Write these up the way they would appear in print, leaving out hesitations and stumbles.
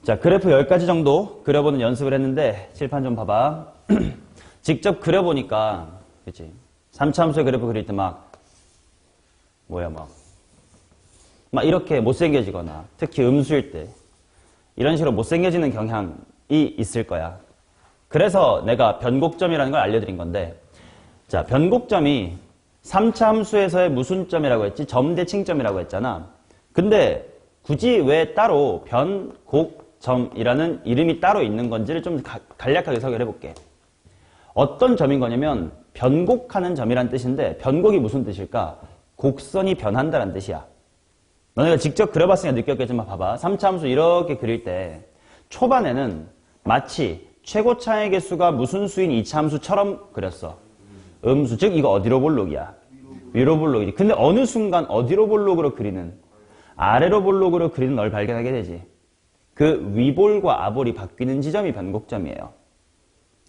자, 그래프 10가지 정도 그려보는 연습을 했는데 칠판 좀 봐봐. 직접 그려보니까 그치? 3차함수의 그래프 그릴 때 막 이렇게 못생겨지거나 특히 음수일 때 이런 식으로 못생겨지는 경향이 있을 거야. 그래서 내가 변곡점이라는 걸 알려드린 건데, 자, 변곡점이 3차 함수에서의 무슨 점이라고 했지? 점대칭점이라고 했잖아. 근데 굳이 왜 따로 변곡점이라는 이름이 따로 있는 건지를 좀 간략하게 설명을 해볼게. 어떤 점인 거냐면 변곡하는 점이란 뜻인데, 변곡이 무슨 뜻일까? 곡선이 변한다는 뜻이야. 너네가 직접 그려봤으니까 느꼈겠지만 봐봐. 3차 함수 이렇게 그릴 때 초반에는 마치 최고차의 개수가 무슨 수인 2차 함수처럼 그렸어. 음수, 즉 이거 어디로 볼록이야? 위로 볼록이지. 근데 어느 순간 어디로 볼록으로 그리는, 아래로 볼록으로 그리는 널 발견하게 되지. 그 위볼과 아볼이 바뀌는 지점이 변곡점이에요.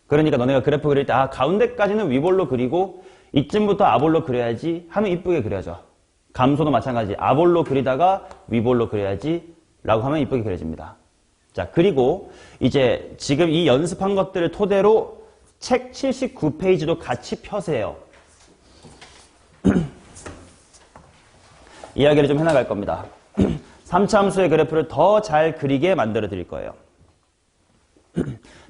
그러니까 너네가 그래프 그릴 때 가운데까지는 위볼로 그리고 이쯤부터 아볼로 그려야지 하면 이쁘게 그려져. 감소도 마찬가지. 아볼로 그리다가 위볼로 그려야지 라고 하면 이쁘게 그려집니다. 자, 그리고 이제 지금 이 연습한 것들을 토대로 책 79페이지도 같이 펴세요. 이야기를 좀 해나갈 겁니다. 3차 함수의 그래프를 더 잘 그리게 만들어 드릴 거예요.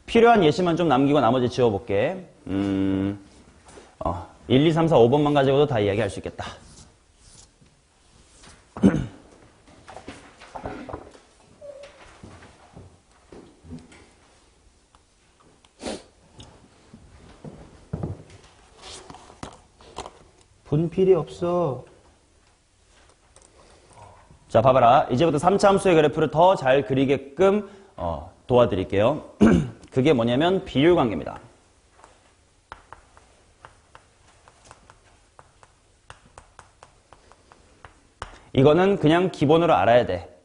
필요한 예시만 좀 남기고 나머지 지워볼게. 1, 2, 3, 4, 5번만 가지고도 다 이야기할 수 있겠다. 분필이 없어. 자, 봐봐라. 이제부터 3차 함수의 그래프를 더 잘 그리게끔 도와드릴게요. 그게 뭐냐면 비율관계입니다. 이거는 그냥 기본으로 알아야 돼.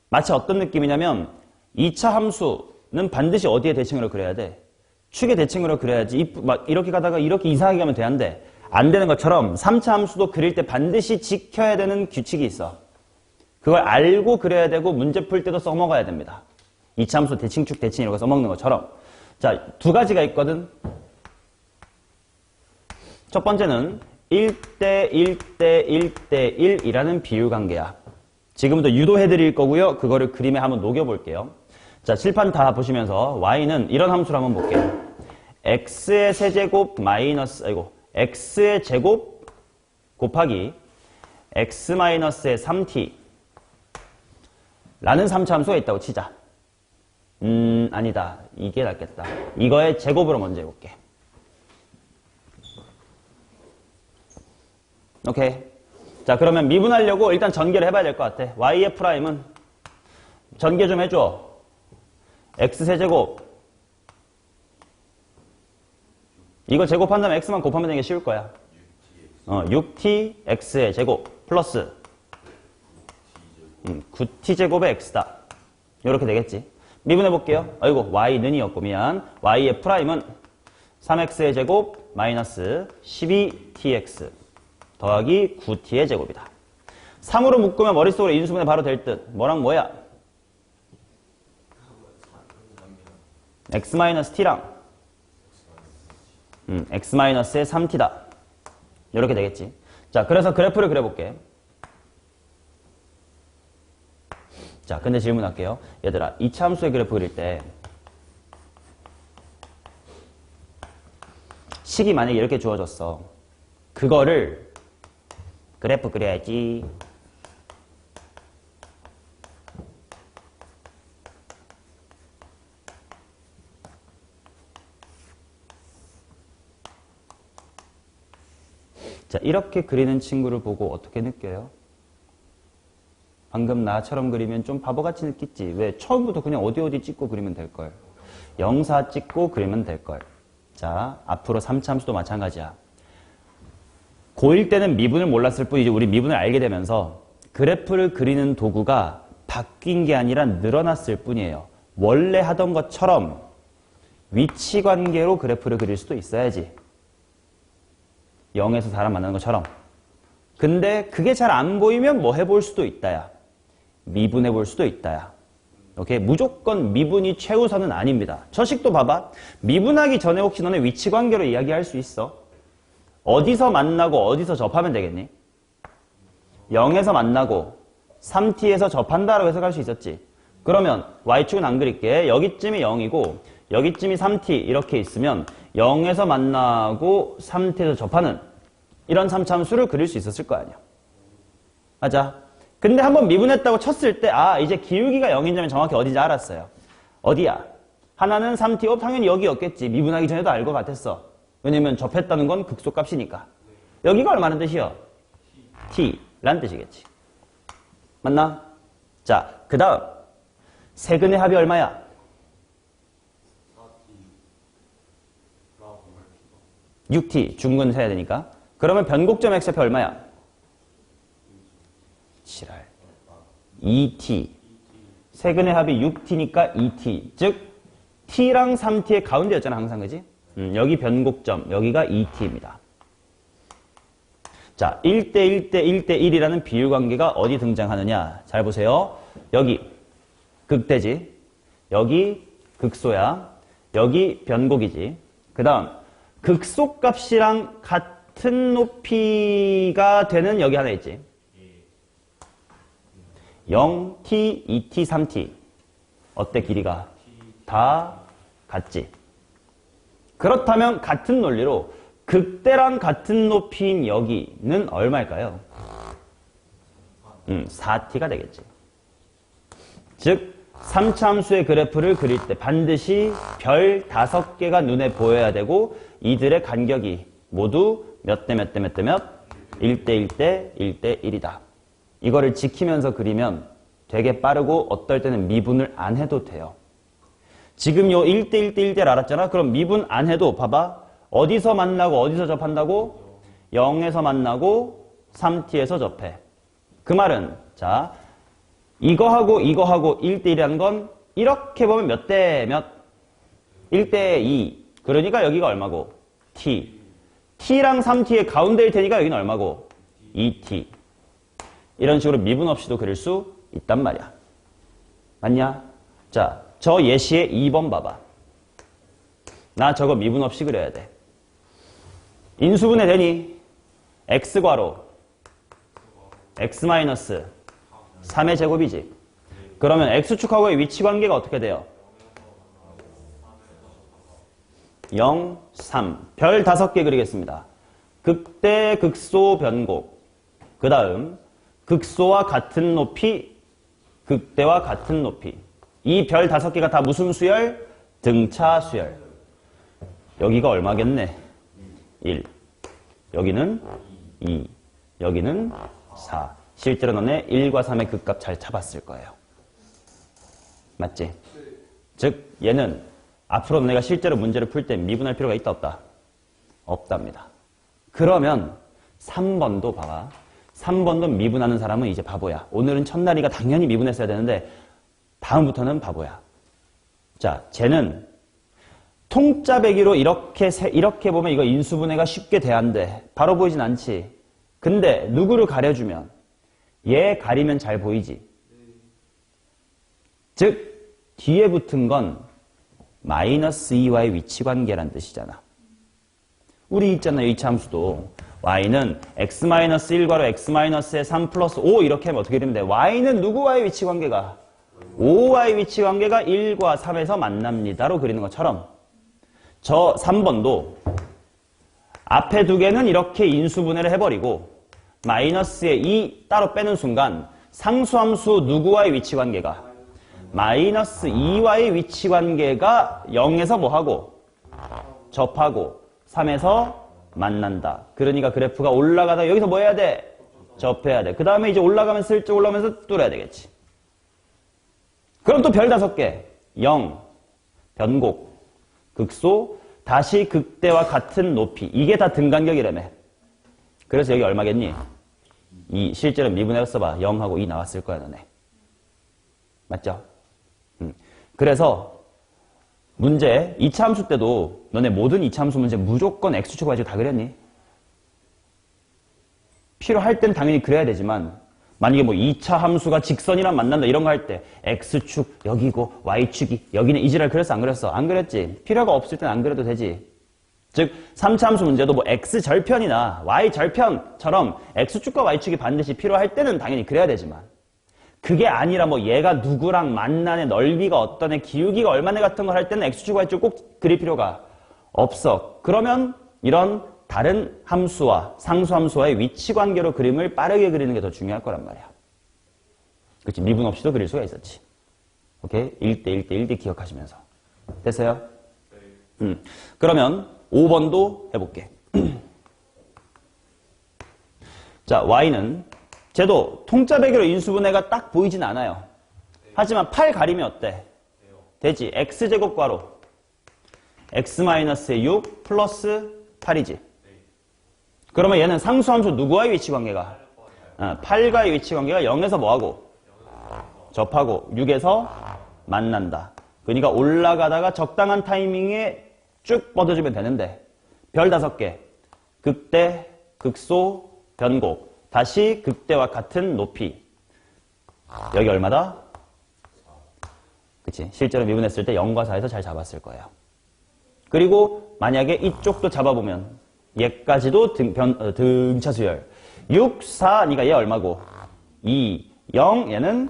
마치 어떤 느낌이냐면 2차 함수는 반드시 어디에 대칭으로 그려야 돼? 축의 대칭으로 그려야지. 막 이렇게 가다가 이렇게 이상하게 가면 되는데 안 되는 것처럼 3차 함수도 그릴 때 반드시 지켜야 되는 규칙이 있어. 그걸 알고 그려야 되고 문제 풀 때도 써먹어야 됩니다. 2차 함수 대칭축 대칭 이렇게 써먹는 것처럼. 자, 두 가지가 있거든. 첫 번째는 1대 1대 1대 1이라는 비율관계야. 지금부터 유도해드릴 거고요. 그거를 그림에 한번 녹여볼게요. 자, 칠판 다 보시면서 y는 이런 함수를 한번 볼게요. x의 세제곱 마이너스 x의 제곱 곱하기 x 마이너스의 3t 라는 3차 함수가 있다고 치자. 아니다. 이게 낫겠다. 이거의 제곱으로 먼저 해볼게. 오케이. 자, 그러면 미분하려고 일단 전개를 해봐야 될 것 같아. y의 프라임은 전개 좀 해줘. x세제곱. 이거 제곱한 다음에 x만 곱하면 되는 게 쉬울 거야. 6t x의 제곱 플러스 9t제곱의 x다. 이렇게 되겠지. 미분해볼게요. 아이고, y는이었고 미안. y의 프라임은 3x의 제곱 마이너스 12tx 더하기 9t의 제곱이다. 3으로 묶으면 머릿속으로 인수분해 바로 될 듯. 뭐랑 뭐야? x-t랑 x-의 3t다. 이렇게 되겠지. 자, 그래서 그래프를 그려볼게. 자, 근데 질문할게요. 얘들아, 2차 함수의 그래프 그릴 때 식이 만약에 이렇게 주어졌어. 그거를 그래프 그려야지. 자, 이렇게 그리는 친구를 보고 어떻게 느껴요? 방금 나처럼 그리면 좀 바보같이 느끼지. 왜? 처음부터 그냥 어디 찍고 그리면 될걸. 영사 찍고 그리면 될걸. 자, 앞으로 3차 함수도 마찬가지야. 고1 때는 미분을 몰랐을 뿐 이제 우리 미분을 알게 되면서 그래프를 그리는 도구가 바뀐 게 아니라 늘어났을 뿐이에요. 원래 하던 것처럼 위치 관계로 그래프를 그릴 수도 있어야지. 0에서 사람 만나는 것처럼. 근데 그게 잘 안 보이면 뭐 해볼 수도 있다야. 미분해 볼 수도 있다야. 오케이? 무조건 미분이 최우선은 아닙니다. 저 식도 봐봐. 미분하기 전에 혹시 너네 위치관계로 이야기할 수 있어? 어디서 만나고 어디서 접하면 되겠니? 0에서 만나고 3t에서 접한다라고 해석할 수 있었지. 그러면 y축은 안 그릴게. 여기쯤이 0이고 여기쯤이 3t 이렇게 있으면 0에서 만나고 3t에서 접하는 이런 3차함수를 그릴 수 있었을 거 아니야. 맞아. 근데 한번 미분했다고 쳤을 때 이제 기울기가 0인 점이 정확히 어딘지 알았어요. 어디야? 하나는 3t, 당연히 여기였겠지. 미분하기 전에도 알 것 같았어. 왜냐면 접했다는 건 극소값이니까. 여기가 얼마나 뜻이요? t라는 뜻이겠지. 맞나? 자, 그 다음 세근의 합이 얼마야? 6t 중근 세야 되니까. 그러면 변곡점 x좌표 얼마야? 지랄. 2t. 세근의 합이 6t니까 2t. 즉 t랑 3t의 가운데였잖아 항상. 그지? 여기 변곡점, 여기가 2t입니다. 자, 1대 1대 1대 1이라는 비율관계가 어디 등장하느냐. 잘 보세요. 여기 극대지. 여기 극소야. 여기 변곡이지. 그 다음 극소값이랑 같은 높이가 되는 여기 하나 있지. 0t, 2t, 3t. 어때 길이가? 다 같지. 그렇다면 같은 논리로 극대랑 같은 높이인 여기는 얼마일까요? 4t가 되겠지. 즉 3차함수의 그래프를 그릴 때 반드시 별 5개가 눈에 보여야 되고 이들의 간격이 모두 몇 대 몇 대 몇 대 몇? 1대 1대 1대 1이다. 이거를 지키면서 그리면 되게 빠르고 어떨 때는 미분을 안 해도 돼요. 지금 요 1대 1대 1대를 알았잖아? 그럼 미분 안 해도 봐봐. 어디서 만나고 어디서 접한다고? 0에서 만나고 3t에서 접해. 그 말은 자 이거하고 이거하고 1대 1이라는 건 이렇게 보면 몇 대 몇? 1대 2. 그러니까 여기가 얼마고? t. t랑 3t의 가운데일 테니까 여기는 얼마고? 2t. 이런 식으로 미분 없이도 그릴 수 있단 말이야. 맞냐? 자, 저 예시의 2번 봐봐. 나 저거 미분 없이 그려야 돼. 인수분해 되니? x괄호 x-3의 제곱이지. 그러면 x축하고의 위치관계가 어떻게 돼요? 0, 3. 별 5개 그리겠습니다. 극대, 극소, 변곡. 그 다음 극소와 같은 높이, 극대와 같은 높이. 이 별 5개가 다 무슨 수열? 등차 수열. 여기가 얼마겠네? 1. 여기는 2. 여기는 4. 실제로 너네 1과 3의 극값 잘 잡았을 거예요. 맞지? 즉 얘는 앞으로 너네가 실제로 문제를 풀 때 미분할 필요가 있다 없다? 없답니다. 그러면 3번도 봐봐. 3번도 미분하는 사람은 이제 바보야. 오늘은 첫날이가 당연히 미분했어야 되는데 다음부터는 바보야. 자, 쟤는 통짜배기로 이렇게 보면 이거 인수분해가 쉽게 돼안돼. 바로 보이진 않지. 근데 누구를 가려주면 얘 가리면 잘 보이지. 즉 뒤에 붙은 건 마이너스 2와의 위치관계란 뜻이잖아. 우리 있잖아요. 이차함수도 y는 x-1괄호 x-의 3 플러스 5 이렇게 하면 어떻게 되면 돼? y는 누구와의 위치관계가? 5와의 위치관계가 1과 3에서 만납니다로 그리는 것처럼 저 3번도 앞에 두 개는 이렇게 인수분해를 해버리고 마이너스의 2 따로 빼는 순간 상수함수 누구와의 위치관계가? 마이너스 2와의 위치관계가 0에서 뭐하고? 접하고 3에서 만난다. 그러니까 그래프가 올라가다 여기서 뭐 해야 돼? 접해야 돼. 그 다음에 이제 올라가면 슬쩍 올라오면서 뚫어야 되겠지. 그럼 또 별 5개. 0, 변곡, 극소, 다시 극대와 같은 높이. 이게 다 등간격이라며. 그래서 여기 얼마겠니? 2. 실제로 미분해서 써봐. 0하고 2 나왔을 거야 너네. 맞죠? 그래서 문제 2차 함수 때도 너네 모든 2차 함수 문제 무조건 x축 y축 다 그렸니? 필요할 땐 당연히 그래야 되지만 만약에 뭐 2차 함수가 직선이랑 만난다 이런 거 할 때 x축 여기고 y축이 여기는 이지랄 그랬어 안 그랬어? 안 그랬지. 필요가 없을 땐 안 그래도 되지. 즉 3차 함수 문제도 뭐 x절편이나 y절편처럼 x축과 y축이 반드시 필요할 때는 당연히 그래야 되지만 그게 아니라 뭐 얘가 누구랑 만나네 넓이가 어떠네 기울기가 얼마네 같은 걸 할 때는 x축 y축 꼭 그릴 필요가 없어. 그러면 이런 다른 함수와 상수함수와의 위치 관계로 그림을 빠르게 그리는 게 더 중요할 거란 말이야. 그치? 미분 없이도 그릴 수가 있었지. 오케이? 1대 1대 1대 기억하시면서. 됐어요? 그러면 5번도 해볼게. 자, y는 쟤도 통짜 배기로 인수분해가 딱 보이진 않아요. 하지만 8 가리면 어때? 되지. x제곱과로 x-6 플러스 8이지. 그러면 얘는 상수함수 누구와의 위치관계가? 8과의 위치관계가 0에서 뭐하고? 접하고 6에서 만난다. 그러니까 올라가다가 적당한 타이밍에 쭉 뻗어주면 되는데 별 5개. 극대, 극소, 변곡. 다시 극대와 같은 높이. 여기 얼마다? 그치? 실제로 미분했을 때 0과 4에서 잘 잡았을 거예요. 그리고 만약에 이쪽도 잡아보면 얘까지도 등차수열 6, 4, 니까 얘 얼마고 2, 0, 얘는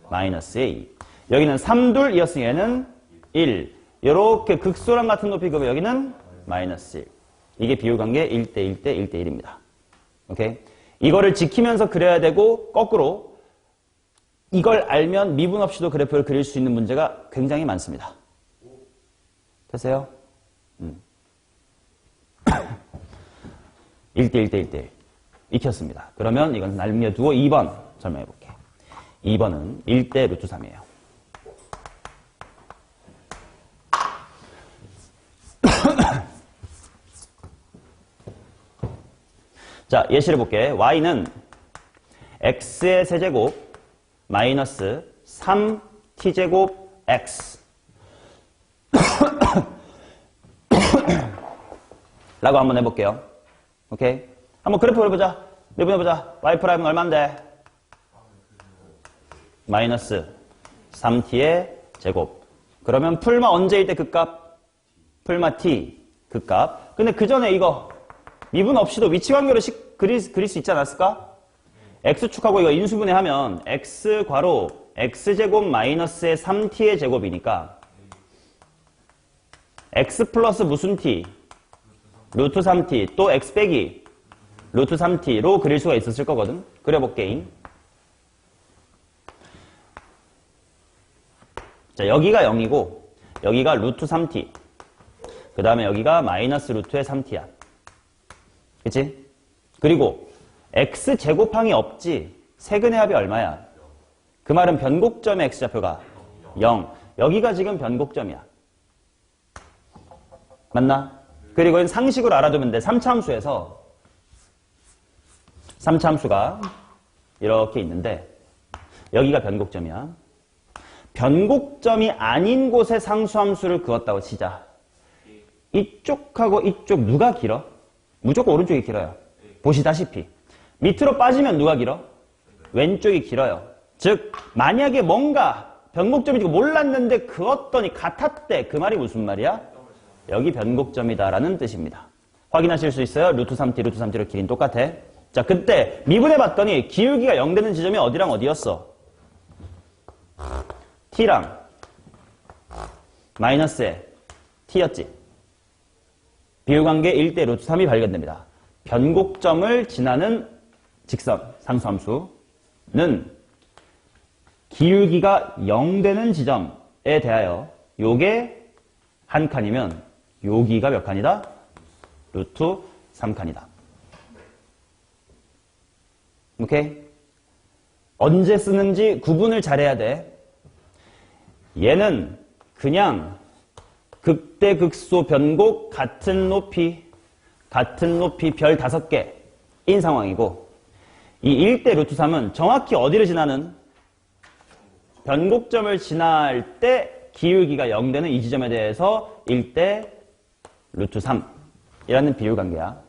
마이너스 A. 여기는 3, 2 이었으니 얘는 1. 이렇게 극소랑 같은 높이 그러면 여기는 마이너스 1. 이게 비율관계 1대 1대 1대 1입니다. 오케이? 이거를 지키면서 그려야 되고 거꾸로 이걸 알면 미분 없이도 그래프를 그릴 수 있는 문제가 굉장히 많습니다. 됐어요? 1대 1대 1대 1. 익혔습니다. 그러면 이건 남겨두고 2번 설명해 볼게요. 2번은 1대 루트 3이에요. 자, 예시를 볼게. y는 x의 세제곱 마이너스 3t제곱 x 라고 한번 해볼게요. 오케이? 한번 그래프 그려보자. 미분해보자. y 프라임은 얼만데? 마이너스 3t의 제곱. 그러면 풀마 언제일 때 극값? 풀마 t 극값. 근데 그 전에 이거 미분 없이도 위치관계로 그릴 수 있지 않았을까? x축하고 이거 인수분해하면 x 괄호 x제곱 마이너스의 3t의 제곱이니까 x 플러스 무슨 t? 루트 3t 또 x 빼기 루트 3t로 그릴 수가 있었을 거거든. 그려볼게. 자, 여기가 0이고 여기가 루트 3t 그 다음에 여기가 마이너스 루트의 3t야. 그치? 그리고 x제곱항이 없지. 세근의 합이 얼마야? 그 말은 변곡점의 x좌표가 0. 여기가 지금 변곡점이야. 맞나? 그리고 이건 상식으로 알아두면 돼. 3차 함수에서 3차 함수가 이렇게 있는데 여기가 변곡점이야. 변곡점이 아닌 곳에 상수함수를 그었다고 치자. 이쪽하고 이쪽 누가 길어? 무조건 오른쪽이 길어요. 보시다시피 밑으로 빠지면 누가 길어? 왼쪽이 길어요. 즉 만약에 뭔가 변곡점이고 몰랐는데 그었더니 같았대. 그 말이 무슨 말이야? 여기 변곡점이다라는 뜻입니다. 확인하실 수 있어요? 루트 3t, 루트 3t로 길이는 똑같아. 자, 그때 미분해봤더니 기울기가 0 되는 지점이 어디랑 어디였어? t랑 마이너스에 t였지. 비율관계 1대 루트 3이 발견됩니다. 변곡점을 지나는 직선, 상수함수는 기울기가 0 되는 지점에 대하여 요게 한 칸이면 여기가 몇 칸이다? 루트 3칸이다. 오케이? 언제 쓰는지 구분을 잘해야 돼. 얘는 그냥 극대, 극소, 변곡 같은 높이 별 5개인 상황이고 이 1대 루트 3은 정확히 어디를 지나는? 변곡점을 지날 때 기울기가 0 되는 이 지점에 대해서 1대 루트 3이라는 비율관계야.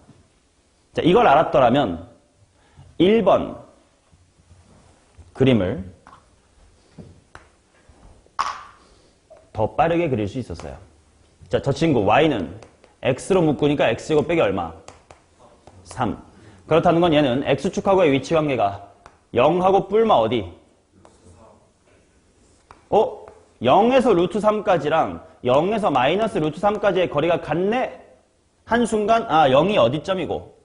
자, 이걸 알았더라면 1번 그림을 더 빠르게 그릴 수 있었어요. 자, 저 친구 y는 x로 묶으니까 x제곱 빼기 얼마? 3. 그렇다는 건 얘는 x축하고의 위치 관계가 0하고 뿔마 어디? 0에서 루트 3까지랑 0에서 마이너스 루트 3까지의 거리가 같네? 한순간 0이 어디점이고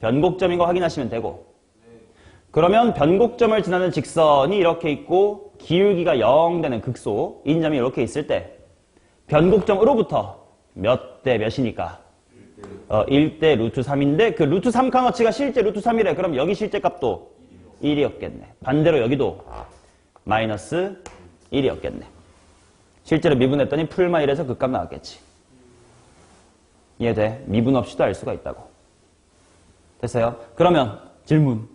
변곡점인 거 확인하시면 되고, 그러면 변곡점을 지나는 직선이 이렇게 있고 기울기가 0 되는 극소인 점이 이렇게 있을 때 변곡점으로부터 몇 대 몇이니까 1대 루트 3인데 그 루트 3 값어치가 실제 루트 3이래. 그럼 여기 실제 값도 1이었겠네. 반대로 여기도 마이너스 1이었겠네. 실제로 미분했더니 풀마 1에서 그 값 나왔겠지. 이해돼? 미분 없이도 알 수가 있다고. 됐어요? 그러면 질문.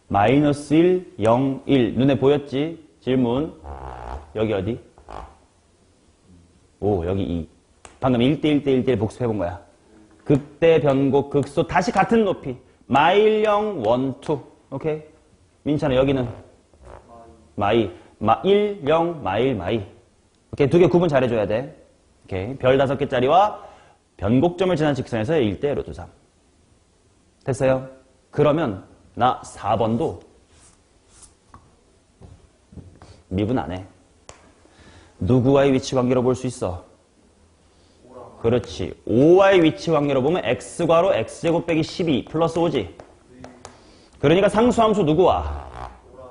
마이너스 1, 0, 1 눈에 보였지? 질문. 여기 어디? 오, 여기 2. 방금 1대 1대 1대 1 복습해본 거야. 극대, 변곡, 극소 다시 같은 높이. 마일 0, 1, 2. 오케이? 민찬아 여기는 마이. 1, 0, 마일, 마이. 오케이? 두 개 구분 잘해줘야 돼. 오케이? 별 5개짜리와 변곡점을 지난 직선에서의 1대 루트 3. 됐어요? 그러면 나 4번도 미분 안 해. 누구와의 위치 관계로 볼 수 있어? 그렇지. 5와의 위치 관계로 보면 x괄호 x제곱 빼기 12 플러스 5지. 그러니까 상수함수 누구와?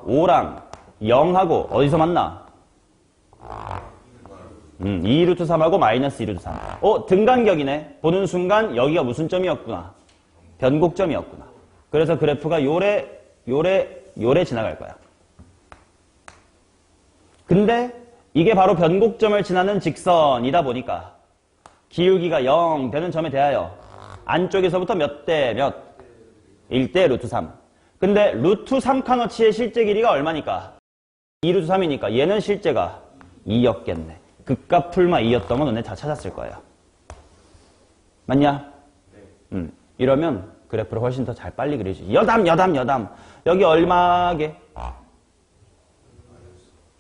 5랑 0하고 어디서 만나? 2루트 3하고 마이너스 2루트 3. 등간격이네. 보는 순간 여기가 무슨 점이었구나? 변곡점이었구나. 그래서 그래프가 요래 지나갈 거야. 근데 이게 바로 변곡점을 지나는 직선이다 보니까 기울기가 0 되는 점에 대하여 안쪽에서부터 몇 대 몇? 1대 루트 3. 근데 루트 3칸어치의 실제 길이가 얼마니까? 2루트 3이니까 얘는 실제가 2였겠네. 극값 풀마 2였던 건 너네 다 찾았을 거예요. 맞냐? 이러면 그래프를 훨씬 더 잘 빨리 그릴 수 있어. 여담. 여기 얼마게?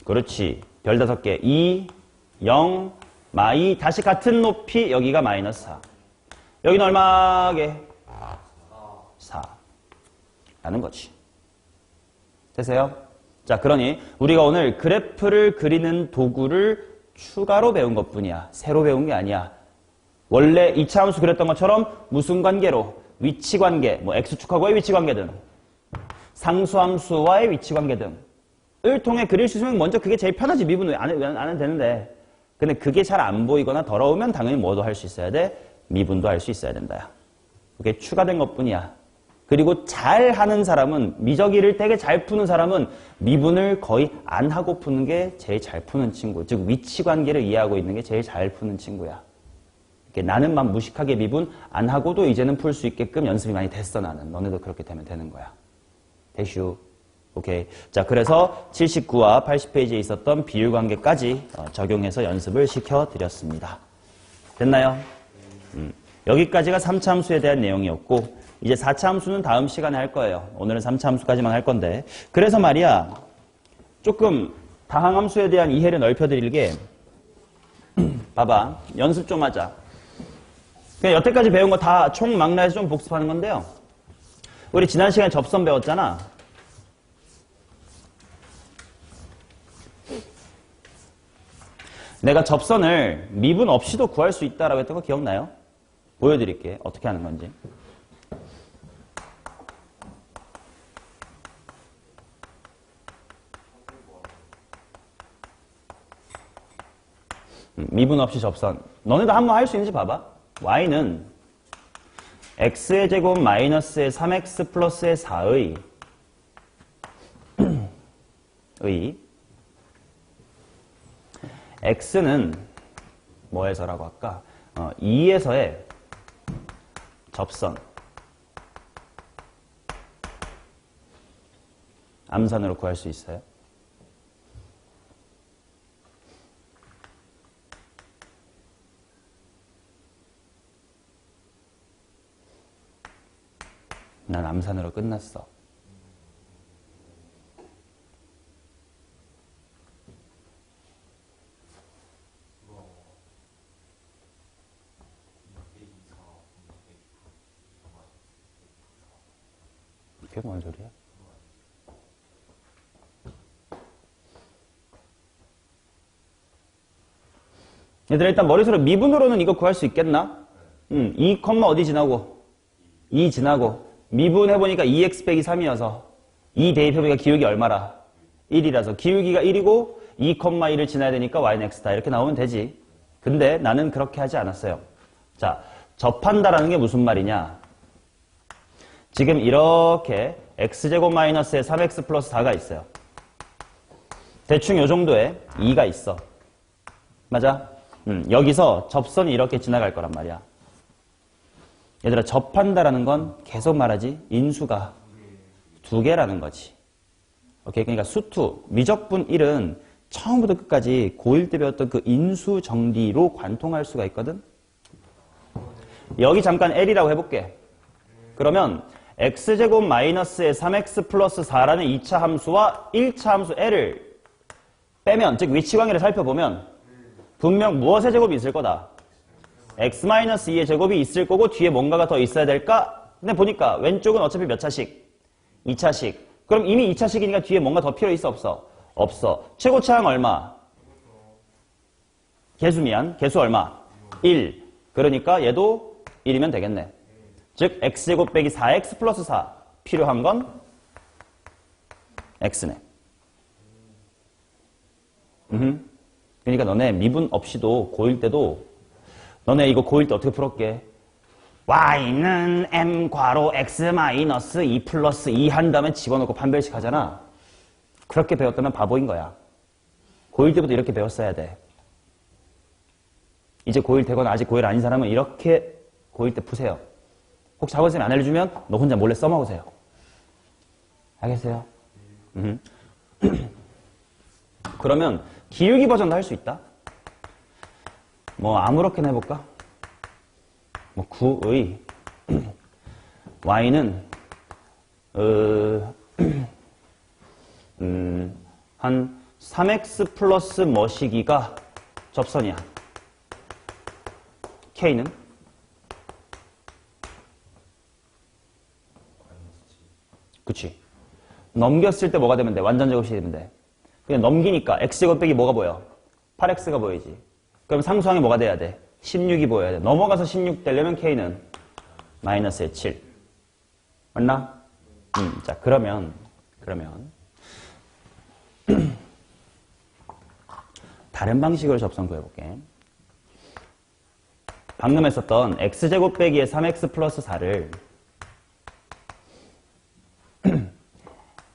그렇지. 별 5개. 2, 0, 마이. 다시 같은 높이. 여기가 마이너스 4. 여기는 얼마게? 4. 라는 거지. 됐어요? 자, 그러니 우리가 오늘 그래프를 그리는 도구를 추가로 배운 것뿐이야. 새로 배운 게 아니야. 원래 2차 함수 그렸던 것처럼 무슨 관계로? 위치관계, 뭐 x축하고의 위치관계 등, 상수함수와의 위치관계 등을 통해 그릴 수 있으면 먼저 그게 제일 편하지. 미분을 안 해도 되는데. 근데 그게 잘 안 보이거나 더러우면 당연히 뭐도 할 수 있어야 돼? 미분도 할 수 있어야 된다. 그게 추가된 것뿐이야. 그리고 잘 하는 사람은, 미적이를 되게 잘 푸는 사람은 미분을 거의 안 하고 푸는 게 제일 잘 푸는 친구. 즉 위치관계를 이해하고 있는 게 제일 잘 푸는 친구야. 나는 막 무식하게 미분 안 하고도 이제는 풀 수 있게끔 연습이 많이 됐어. 나는. 너네도 그렇게 되면 되는 거야. 대슈. 오케이. 자, 그래서 79와 80페이지에 있었던 비율관계까지 적용해서 연습을 시켜드렸습니다. 됐나요? 여기까지가 3차 함수에 대한 내용이었고, 이제 4차 함수는 다음 시간에 할 거예요. 오늘은 3차 함수까지만 할 건데. 그래서 말이야, 조금 다항함수에 대한 이해를 넓혀드릴게. 봐봐. 연습 좀 하자. 그냥 여태까지 배운 거 다 총망라해서 좀 복습하는 건데요. 우리 지난 시간에 접선 배웠잖아. 내가 접선을 미분 없이도 구할 수 있다라고 했던 거 기억나요? 보여드릴게. 어떻게 하는 건지. 미분 없이 접선. 너네도 한번 할 수 있는지 봐봐. y는 x의 제곱 마이너스의 3x 플러스의 4의 x는 뭐에서라고 할까? 2에서의 접선. 암산으로 구할 수 있어요? 난 암산으로 끝났어. 그게 뭔 소리야? 얘들아, 일단 머릿속으로 미분으로는 이거 구할 수 있겠나? 2, 어디 지나고? 2 지나고. 미분해보니까 2x 빼기 3이어서 2 대입해보니까 기울기 얼마라? 1이라서 기울기가 1이고 2, 1을 지나야 되니까 y는 x다. 이렇게 나오면 되지. 근데 나는 그렇게 하지 않았어요. 자, 접한다라는 게 무슨 말이냐? 지금 이렇게 x제곱 마이너스에 3x 플러스 4가 있어요. 대충 요 정도에 2가 있어. 맞아? 여기서 접선이 이렇게 지나갈 거란 말이야. 얘들아, 접한다라는 건 계속 말하지 인수가 2개라는 거지. 오케이? 그러니까 수투, 미적분 1은 처음부터 끝까지 고1 때 배웠던 그 인수 정리로 관통할 수가 있거든. 여기 잠깐 L이라고 해볼게. 그러면 x제곱 마이너스의 3x 플러스 4라는 2차 함수와 1차 함수 L을 빼면, 즉 위치관계를 살펴보면 분명 무엇의 제곱이 있을 거다? x-2의 제곱이 있을 거고 뒤에 뭔가가 더 있어야 될까? 근데 보니까 왼쪽은 어차피 몇 차식? 2차식. 그럼 이미 2차식이니까 뒤에 뭔가 더 필요 있어 없어? 없어. 최고차항 얼마? 개수 미안. 개수 얼마? 1. 그러니까 얘도 1이면 되겠네. 즉 x제곱 빼기 4x 플러스 4. 필요한 건 x네. 그러니까 너네 미분 없이도 고1 때도 너네 이거 고1 때 어떻게 풀었게? y는 m 괄호 x 마이너스 2 플러스 2 한 다음에 집어넣고 판별식 하잖아. 그렇게 배웠다면 바보인 거야. 고1 때부터 이렇게 배웠어야 돼. 이제 고1 되거나 아직 고1 아닌 사람은 이렇게 고1 때 푸세요. 혹시 학원생이 안 알려주면 너 혼자 몰래 써먹으세요. 알겠어요? 그러면 기울기 버전도 할 수 있다. 뭐 아무렇게나 해볼까? 뭐 9의 y는 한 3x 플러스 뭐시기가 접선이야. k는 그치. 넘겼을 때 뭐가 되면 돼? 완전 제곱식이 되면 돼. 그냥 넘기니까 x제곱 빼기 뭐가 보여? 8x가 보이지. 그럼 상수항이 뭐가 돼야 돼? 16이 보여야 돼. 넘어가서 16 되려면 k는 마이너스의 7. 맞나? 자, 그러면 다른 방식으로 접선 구해볼게. 방금 했었던 x제곱 빼기의 3x 플러스 4를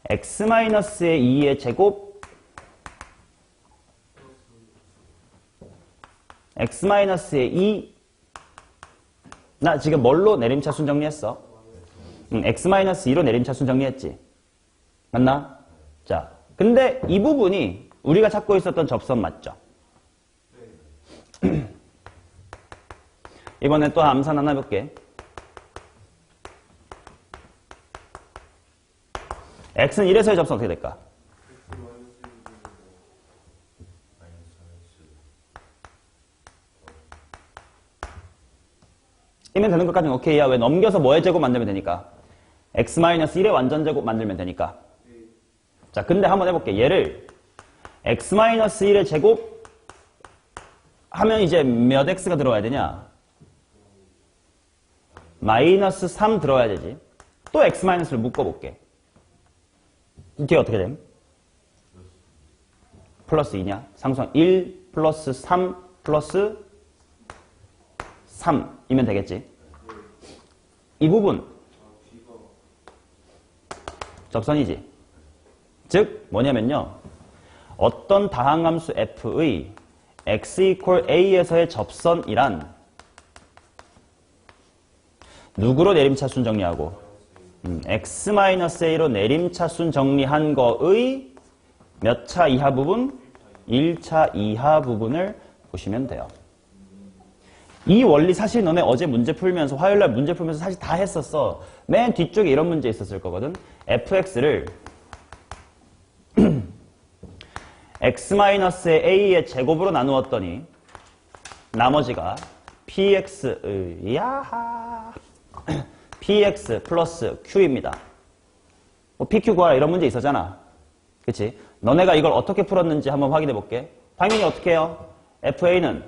x-의 2의 제곱 x-의 2 나 지금 뭘로 내림차순 정리했어? x-2로 내림차순 정리했지. 맞나? 자, 근데 이 부분이 우리가 찾고 있었던 접선 맞죠? 이번에 또 암산 하나 해볼게. x는 1에서의 접선 어떻게 될까? 이면 되는 것까지는 오케이야. 왜? 넘겨서 뭐의 제곱 만들면 되니까. x-1의 완전 제곱 만들면 되니까. 자, 근데 한번 해볼게. 얘를 x-1의 제곱 하면 이제 몇 x가 들어와야 되냐? 마이너스 3 들어와야 되지. 또 x-를 묶어볼게. 뒤에 어떻게 됨? 플러스 2냐? 상수항 1 플러스 3 플러스 3이면 되겠지. 이 부분 접선이지. 즉 뭐냐면요. 어떤 다항함수 f의 x equal a에서의 접선이란 누구로 내림차순 정리하고 x-a로 내림차순 정리한 거의 몇 차 이하 부분? 1차 이하 부분을 보시면 돼요. 이 원리 사실 너네 어제 문제 풀면서 화요일날 문제 풀면서 사실 다 했었어. 맨 뒤쪽에 이런 문제 있었을 거거든. fx를 x-의 a의 제곱으로 나누었더니 나머지가 px의 야하 px 플러스 q입니다. 뭐 PQ 구하라 이런 문제 있었잖아. 그치? 너네가 이걸 어떻게 풀었는지 한번 확인해 볼게. 당연히 어떻게 해요? FA는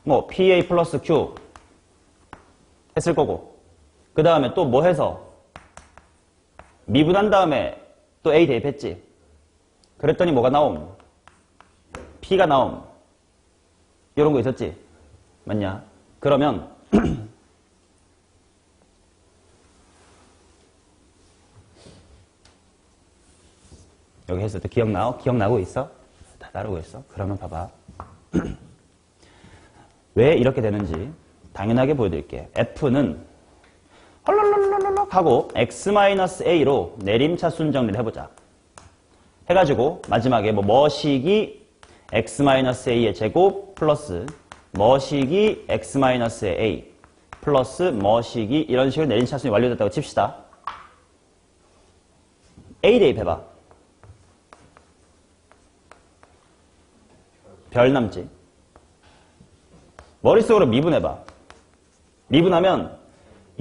뭐 PA 플러스 Q 했을 거고 그 다음에 또 뭐 해서 미분한 다음에 또 A 대입했지. 그랬더니 뭐가 나옴? P가 나옴. 이런 거 있었지? 맞냐? 그러면 여기 했을 때 기억나고 있어? 다 다루고 있어? 그러면 봐봐. 왜 이렇게 되는지 당연하게 보여드릴게. F는 헐렁렁렁렁 하고 x-a로 내림차순 정리를 해보자. 해가지고 마지막에 뭐 머시기 x-a의 제곱 플러스 머시기 x-a 플러스 머시기 이런 식으로 내림차순이 완료됐다고 칩시다. A 대입해봐. 별 남지. 머릿속으로 미분해봐. 미분하면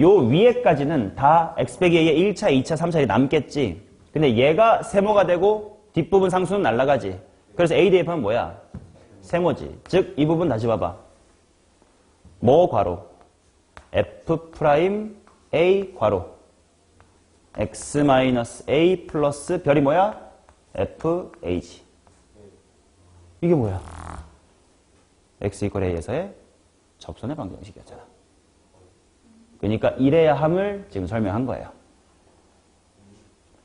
요 위에까지는 다 x 빼기 a의 1차, 2차, 3차이 남겠지. 근데 얘가 세모가 되고 뒷부분 상수는 날아가지. 그래서 A 대입하면 뭐야? 세모지. 즉 이 부분 다시 봐봐. 뭐 괄호? F 프라임 A 괄호. x-a 플러스 별이 뭐야? FAG. 이게 뭐야? x 이퀄 a에서의 접선의 방정식이었잖아. 그러니까 이래야 함을 지금 설명한 거예요.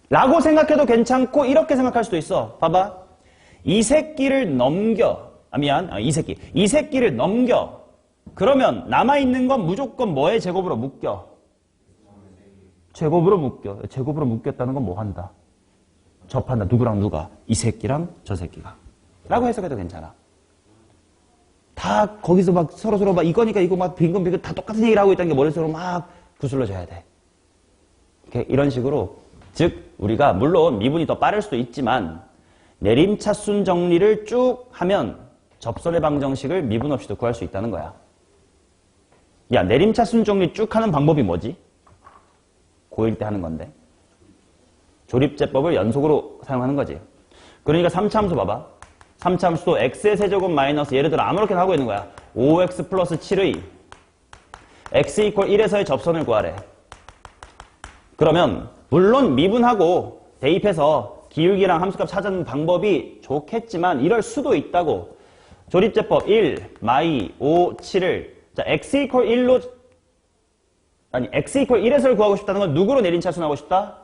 라고 생각해도 괜찮고 이렇게 생각할 수도 있어. 봐봐. 이 새끼를 넘겨. 이 새끼를 넘겨. 그러면 남아있는 건 무조건 뭐의 제곱으로 묶여? 제곱으로 묶여. 제곱으로 묶였다는 건 뭐 한다? 접한다. 누구랑 누가? 이 새끼랑 저 새끼가. 라고 해석해도 괜찮아. 다 거기서 막 서로서로 막 이거니까 이거 막 빙글빙글 다 똑같은 얘기를 하고 있다는 게 머릿속으로 막 구슬러져야 돼. 이런 식으로. 즉 우리가 물론 미분이 더 빠를 수도 있지만 내림차순 정리를 쭉 하면 접선의 방정식을 미분 없이도 구할 수 있다는 거야. 야, 내림차순 정리 쭉 하는 방법이 뭐지? 고1 때 하는 건데. 조립제법을 연속으로 사용하는 거지. 그러니까 3차 함수 봐봐. 3차 함수도 x의 세제곱 마이너스 예를 들어 아무렇게나 하고 있는 거야. 5x 플러스 7의 x 이퀄 1에서의 접선을 구하래. 그러면 물론 미분하고 대입해서 기울기랑 함수값 찾는 방법이 좋겠지만 이럴 수도 있다고. 조립제법 1, 마이, 5, 7을 자 x 이퀄 1로 x 이퀄 1에서를 구하고 싶다는 건 누구로 내림차순하고 싶다?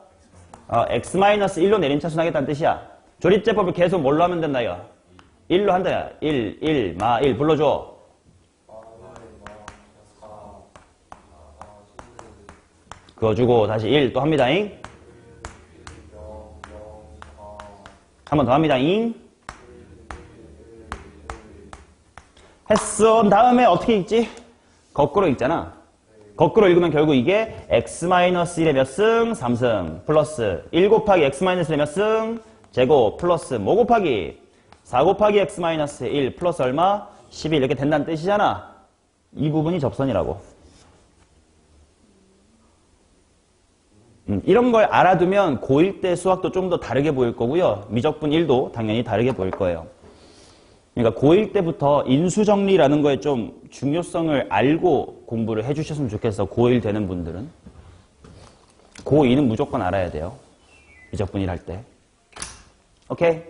x-1로 내림차순하겠다는 뜻이야. 조립제법을 계속 뭘로 하면 된다요? 1로 한다야. 1 불러줘. 그어주고 다시 1 또 합니다잉. 한 번 더 합니다잉. 했어. 다음에 어떻게 읽지? 거꾸로 읽잖아. 거꾸로 읽으면 결국 이게 x-1의 몇 승? 3승 플러스 1 곱하기 x-1의 몇 승? 제곱 플러스 뭐 곱하기 4 곱하기 x-1 플러스 얼마? 11 이렇게 된다는 뜻이잖아. 이 부분이 접선이라고. 이런 걸 알아두면 고1 때 수학도 좀 더 다르게 보일 거고요. 미적분 1도 당연히 다르게 보일 거예요. 그러니까 고1 때부터 인수정리라는 거에 좀 중요성을 알고 공부를 해주셨으면 좋겠어. 고1 되는 분들은. 고2는 무조건 알아야 돼요. 미적분 1 할 때. 오케이?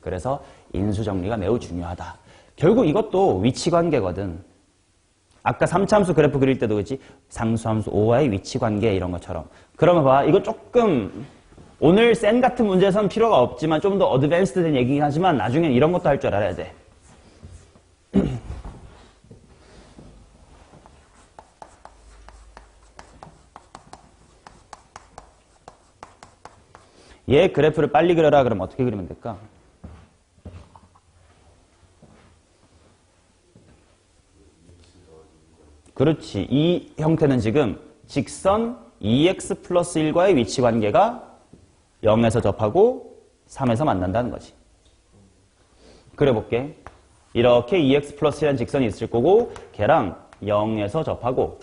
그래서 인수정리가 매우 중요하다. 결국 이것도 위치관계거든. 아까 3차함수 그래프 그릴 때도 그렇지. 상수함수 5와의 위치관계 이런 것처럼. 그러면 봐. 이거 조금 오늘 센 같은 문제에서는 필요가 없지만 좀 더 어드밴스드 된 얘기긴 하지만 나중엔 이런 것도 할 줄 알아야 돼. 얘 그래프를 빨리 그려라 그러면 어떻게 그리면 될까? 그렇지. 이 형태는 지금 직선 2x 플러스 1과의 위치관계가 0에서 접하고 3에서 만난다는 거지. 그려볼게. 이렇게 2x 플러스 1이라는 직선이 있을 거고 걔랑 0에서 접하고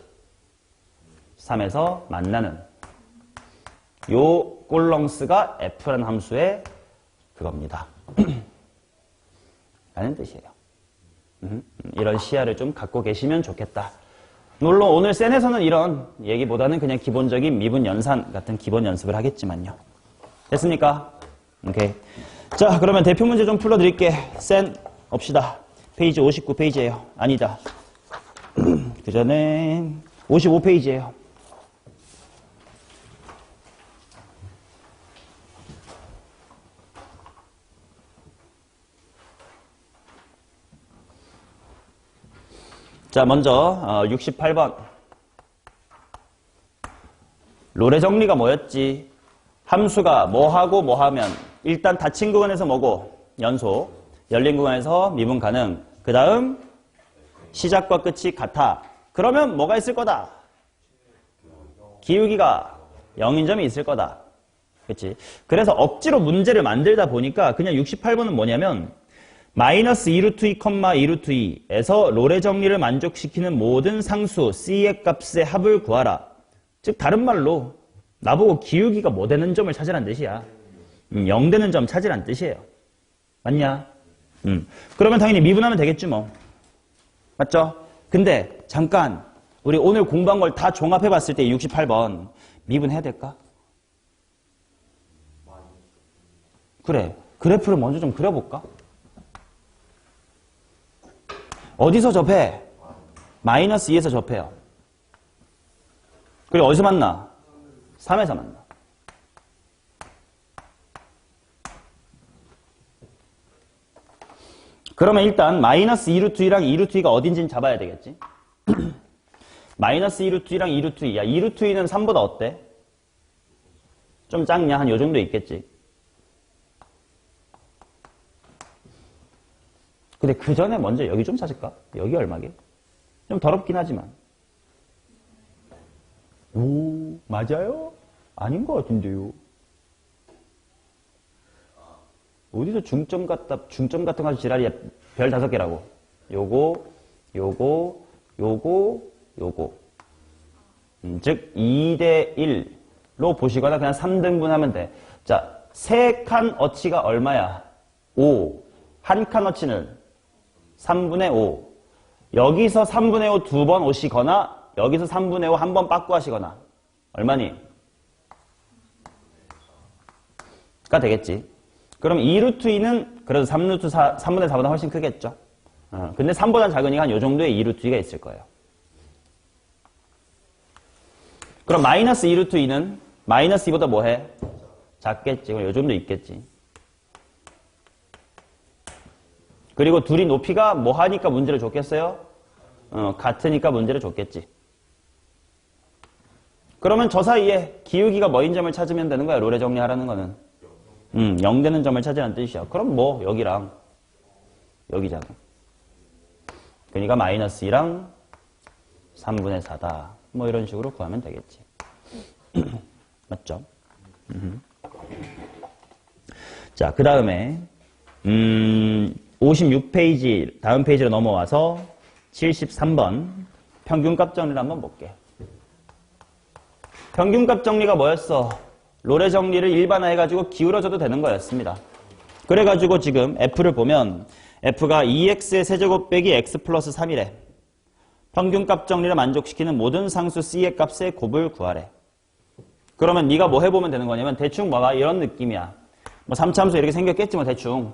3에서 만나는 요 꼴렁스가 f라는 함수의 그겁니다. 라는 뜻이에요. 이런 시야를 좀 갖고 계시면 좋겠다. 물론 오늘 센에서는 이런 얘기보다는 그냥 기본적인 미분 연산 같은 기본 연습을 하겠지만요. 됐습니까? 오케이. 자, 그러면 대표 문제 좀 풀어드릴게. 센 옵시다. 페이지 59페이지예요. 아니다. 그 전에 55페이지예요. 자, 먼저 68번. 롤의 정리가 뭐였지? 함수가 뭐하고 뭐하면 일단 닫힌 구간에서 뭐고? 연속. 열린 구간에서 미분 가능. 그 다음 시작과 끝이 같아. 그러면 뭐가 있을 거다? 기울기가 0인 점이 있을 거다. 그치? 그래서 억지로 문제를 만들다 보니까 그냥 68번은 뭐냐면 마이너스 2루트 2, 2루트 2에서 롤의 정리를 만족시키는 모든 상수 C의 값의 합을 구하라. 즉 다른 말로 나보고 기울기가 뭐 되는 점을 찾으란 뜻이야. 0 되는 점 찾으란 뜻이에요. 맞냐? 그러면 당연히 미분하면 되겠지 뭐. 맞죠? 근데 잠깐 우리 오늘 공부한 걸 다 종합해봤을 때 68번 미분해야 될까? 그래. 그래프를 먼저 좀 그려볼까? 어디서 접해? 마이너스 2에서 접해요. 그리고 어디서 만나? 3에서 만나. 그러면 일단 마이너스 2루트 2랑 2루트 2가 어딘지는 잡아야 되겠지? 마이너스 2루트 2랑 2루트 2. 야, 2루트 2는 3보다 어때? 좀 작냐? 한 요 정도 있겠지. 근데 그 전에 먼저 여기 좀 찾을까? 여기 얼마게? 좀 더럽긴 하지만. 오, 맞아요? 아닌 것 같은데요. 어디서 중점 같은 거 가지고 지랄이야. 별 5개라고. 요거, 요거, 요거, 요거. 즉 2대 1로 보시거나 그냥 3등분 하면 돼. 자, 3칸 어치가 얼마야? 5. 한 칸 어치는 3분의 5. 여기서 3분의 5 2번 오시거나 여기서 3분의 5 한 번 빠꾸 하시거나 얼마니? 가 되겠지. 그럼 2루트 2는 그래도 3분의 4보다 훨씬 크겠죠. 근데 3보다 작으니까 한 요 정도의 2루트 2가 있을 거예요. 그럼 마이너스 2루트 2는 마이너스 2보다 뭐해? 작겠지. 그럼 요 정도 있겠지. 그리고 둘이 높이가 뭐 하니까 문제를 줬겠어요? 같으니까 문제를 줬겠지. 그러면 저 사이에 기울기가 뭐인 점을 찾으면 되는 거야. 롤의 정리하라는 거는. 0 되는 점을 찾으라는 뜻이야. 그럼 뭐 여기랑 여기잖아. 그러니까 마이너스 2랑 3분의 4다. 뭐 이런 식으로 구하면 되겠지. 맞죠? 자, 그 다음에 56페이지 다음 페이지로 넘어와서 73번 평균값 정리를 한번 볼게. 평균값 정리가 뭐였어? 롤의 정리를 일반화해가지고 기울어져도 되는 거였습니다. 그래가지고 지금 F를 보면 F가 2x의 세제곱 빼기 x 플러스 3이래. 평균값 정리를 만족시키는 모든 상수 C의 값의 곱을 구하래. 그러면 네가 뭐 해보면 되는 거냐면 대충 뭐가 이런 느낌이야. 뭐 3차함수 이렇게 생겼겠지 뭐 대충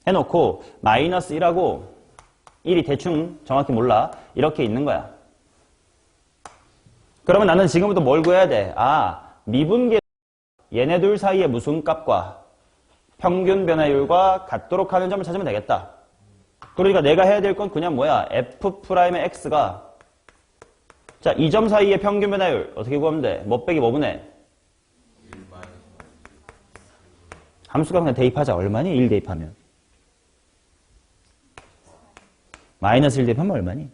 해놓고 마이너스 1하고 1이 대충 정확히 몰라. 이렇게 있는 거야. 그러면 나는 지금부터 뭘 구해야 돼? 미분계 얘네 둘 사이의 무슨 값과 평균 변화율과 같도록 하는 점을 찾으면 되겠다. 그러니까 내가 해야 될 건 그냥 뭐야? F'의 X가 자, 이 점 사이의 평균 변화율 어떻게 구하면 돼? 뭐 빼기 뭐 분해? 함수가 그냥 대입하자. 얼마니? 1 대입하면. 마이너스 1 대입하면 얼마니?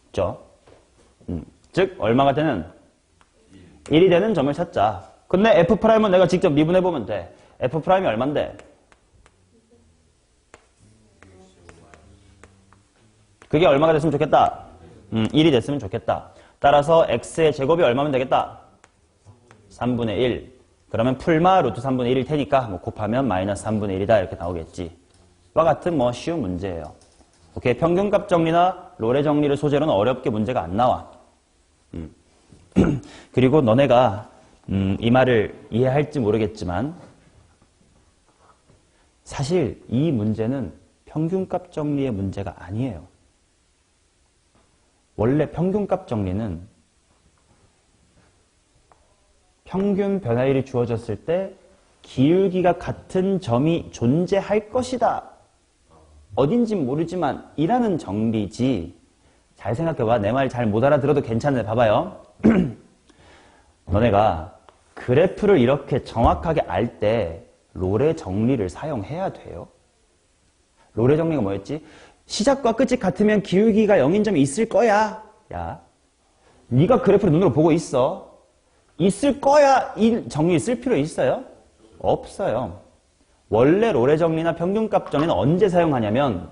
그죠? 즉 얼마가 되는? 1이 되는 점을 찾자. 근데 F'은 내가 직접 미분해보면 돼. F'이 얼만데? 그게 얼마가 됐으면 좋겠다? 1이 됐으면 좋겠다. 따라서 x의 제곱이 얼마면 되겠다? 3분의 1. 그러면 풀마 루트 3분의 1일 테니까 뭐 곱하면 마이너스 3분의 1이다 이렇게 나오겠지. 와 같은 뭐 쉬운 문제예요. 오케이, 평균값 정리나 로레 정리를 소재로는 어렵게 문제가 안 나와. 그리고 너네가 이 말을 이해할지 모르겠지만 사실 이 문제는 평균값 정리의 문제가 아니에요. 원래 평균값 정리는 평균 변화율이 주어졌을 때 기울기가 같은 점이 존재할 것이다. 어딘진 모르지만 이라는 정리지. 잘 생각해봐. 내 말 잘 못 알아들어도 괜찮네. 봐봐요. 너네가 그래프를 이렇게 정확하게 알 때 로레 정리를 사용해야 돼요. 로레 정리가 뭐였지? 시작과 끝이 같으면 기울기가 0인 점이 있을 거야. 야, 네가 그래프를 눈으로 보고 있어. 있을 거야. 이 정리 쓸 필요 있어요? 없어요. 원래 로레 정리나 평균값 정리는 언제 사용하냐면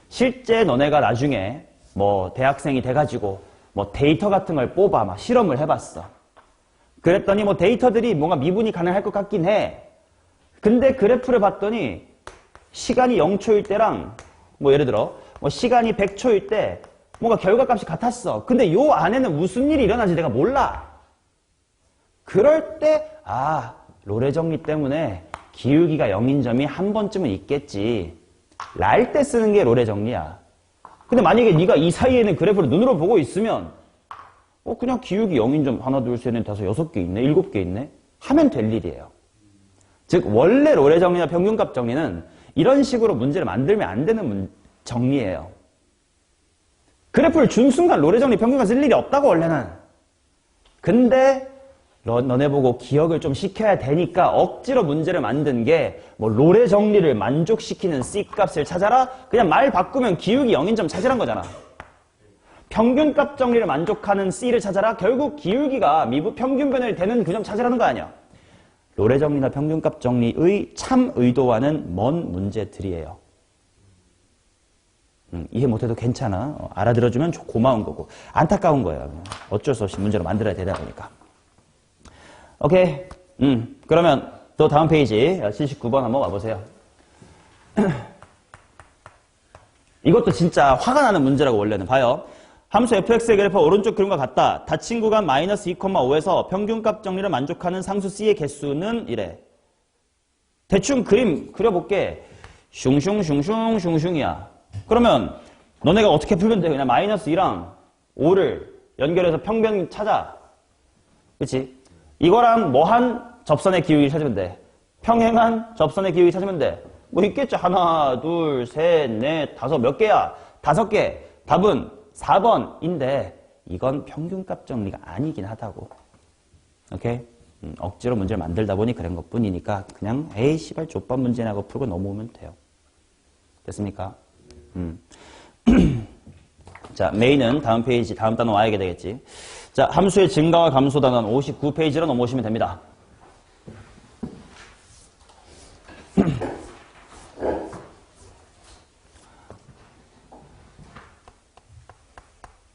실제 너네가 나중에 뭐 대학생이 돼가지고 뭐 데이터 같은 걸 뽑아 막 실험을 해봤어. 그랬더니 뭐 데이터들이 뭔가 미분이 가능할 것 같긴 해. 근데 그래프를 봤더니 시간이 0초일 때랑 뭐 예를 들어 뭐 시간이 100초일 때 뭔가 결과값이 같았어. 근데 요 안에는 무슨 일이 일어나는지 내가 몰라. 그럴 때 로레 정리 때문에 기울기가 0인 점이 한 번쯤은 있겠지. 랄 때 쓰는 게 로레 정리야. 근데 만약에 네가 이 사이에는 그래프를 눈으로 보고 있으면 그냥 기울기 0인 점 하나 둘 셋 넷 다섯 6개 있네 7개 있네 하면 될 일이에요. 즉 원래 로레 정리나 평균값 정리는 이런 식으로 문제를 만들면 안 되는 정리예요. 그래프를 준 순간 로레 정리 평균값 쓸 일이 없다고 원래는. 근데 너네 보고 기억을 좀 시켜야 되니까 억지로 문제를 만든 게 뭐 로레 정리를 만족시키는 C값을 찾아라? 그냥 말 바꾸면 기울기 0인 점 찾으란 거잖아. 평균값 정리를 만족하는 C를 찾아라? 결국 기울기가 미분 평균 변화율이 되는 그 점 찾으라는 거 아니야. 로레 정리나 평균값 정리의 참 의도와는 먼 문제들이에요. 이해 못해도 괜찮아. 알아들어주면 고마운 거고 안타까운 거예요. 어쩔 수 없이 문제로 만들어야 되다 보니까. 오케이. 그러면 또 다음 페이지 79번 한번 와보세요. 이것도 진짜 화가 나는 문제라고 원래는 봐요. 함수 fx의 그래프가 오른쪽 그림과 같다. 닫힌 구간 마이너스 2,5에서 평균값 정리를 만족하는 상수 c의 개수는 이래. 대충 그림 그려볼게. 슝슝슝슝슝슝이야. 그러면 너네가 어떻게 풀면 돼? 그냥 마이너스 2랑 5를 연결해서 평변 찾아. 그치? 이거랑 뭐한 접선의 기울기 찾으면 돼. 평행한 접선의 기울기 찾으면 돼. 뭐 있겠죠. 하나, 둘, 셋, 넷, 다섯 몇 개야? 5개. 답은 4번인데 이건 평균값 정리가 아니긴 하다고. 오케이? 억지로 문제를 만들다 보니 그런 것뿐이니까 그냥 에이 씨발 족밥 문제나 하고 풀고 넘어오면 돼요. 됐습니까? 자, 메인은 다음 페이지, 다음 단원 와야 되겠지. 자, 함수의 증가와 감소 단원 59페이지로 넘어오시면 됩니다.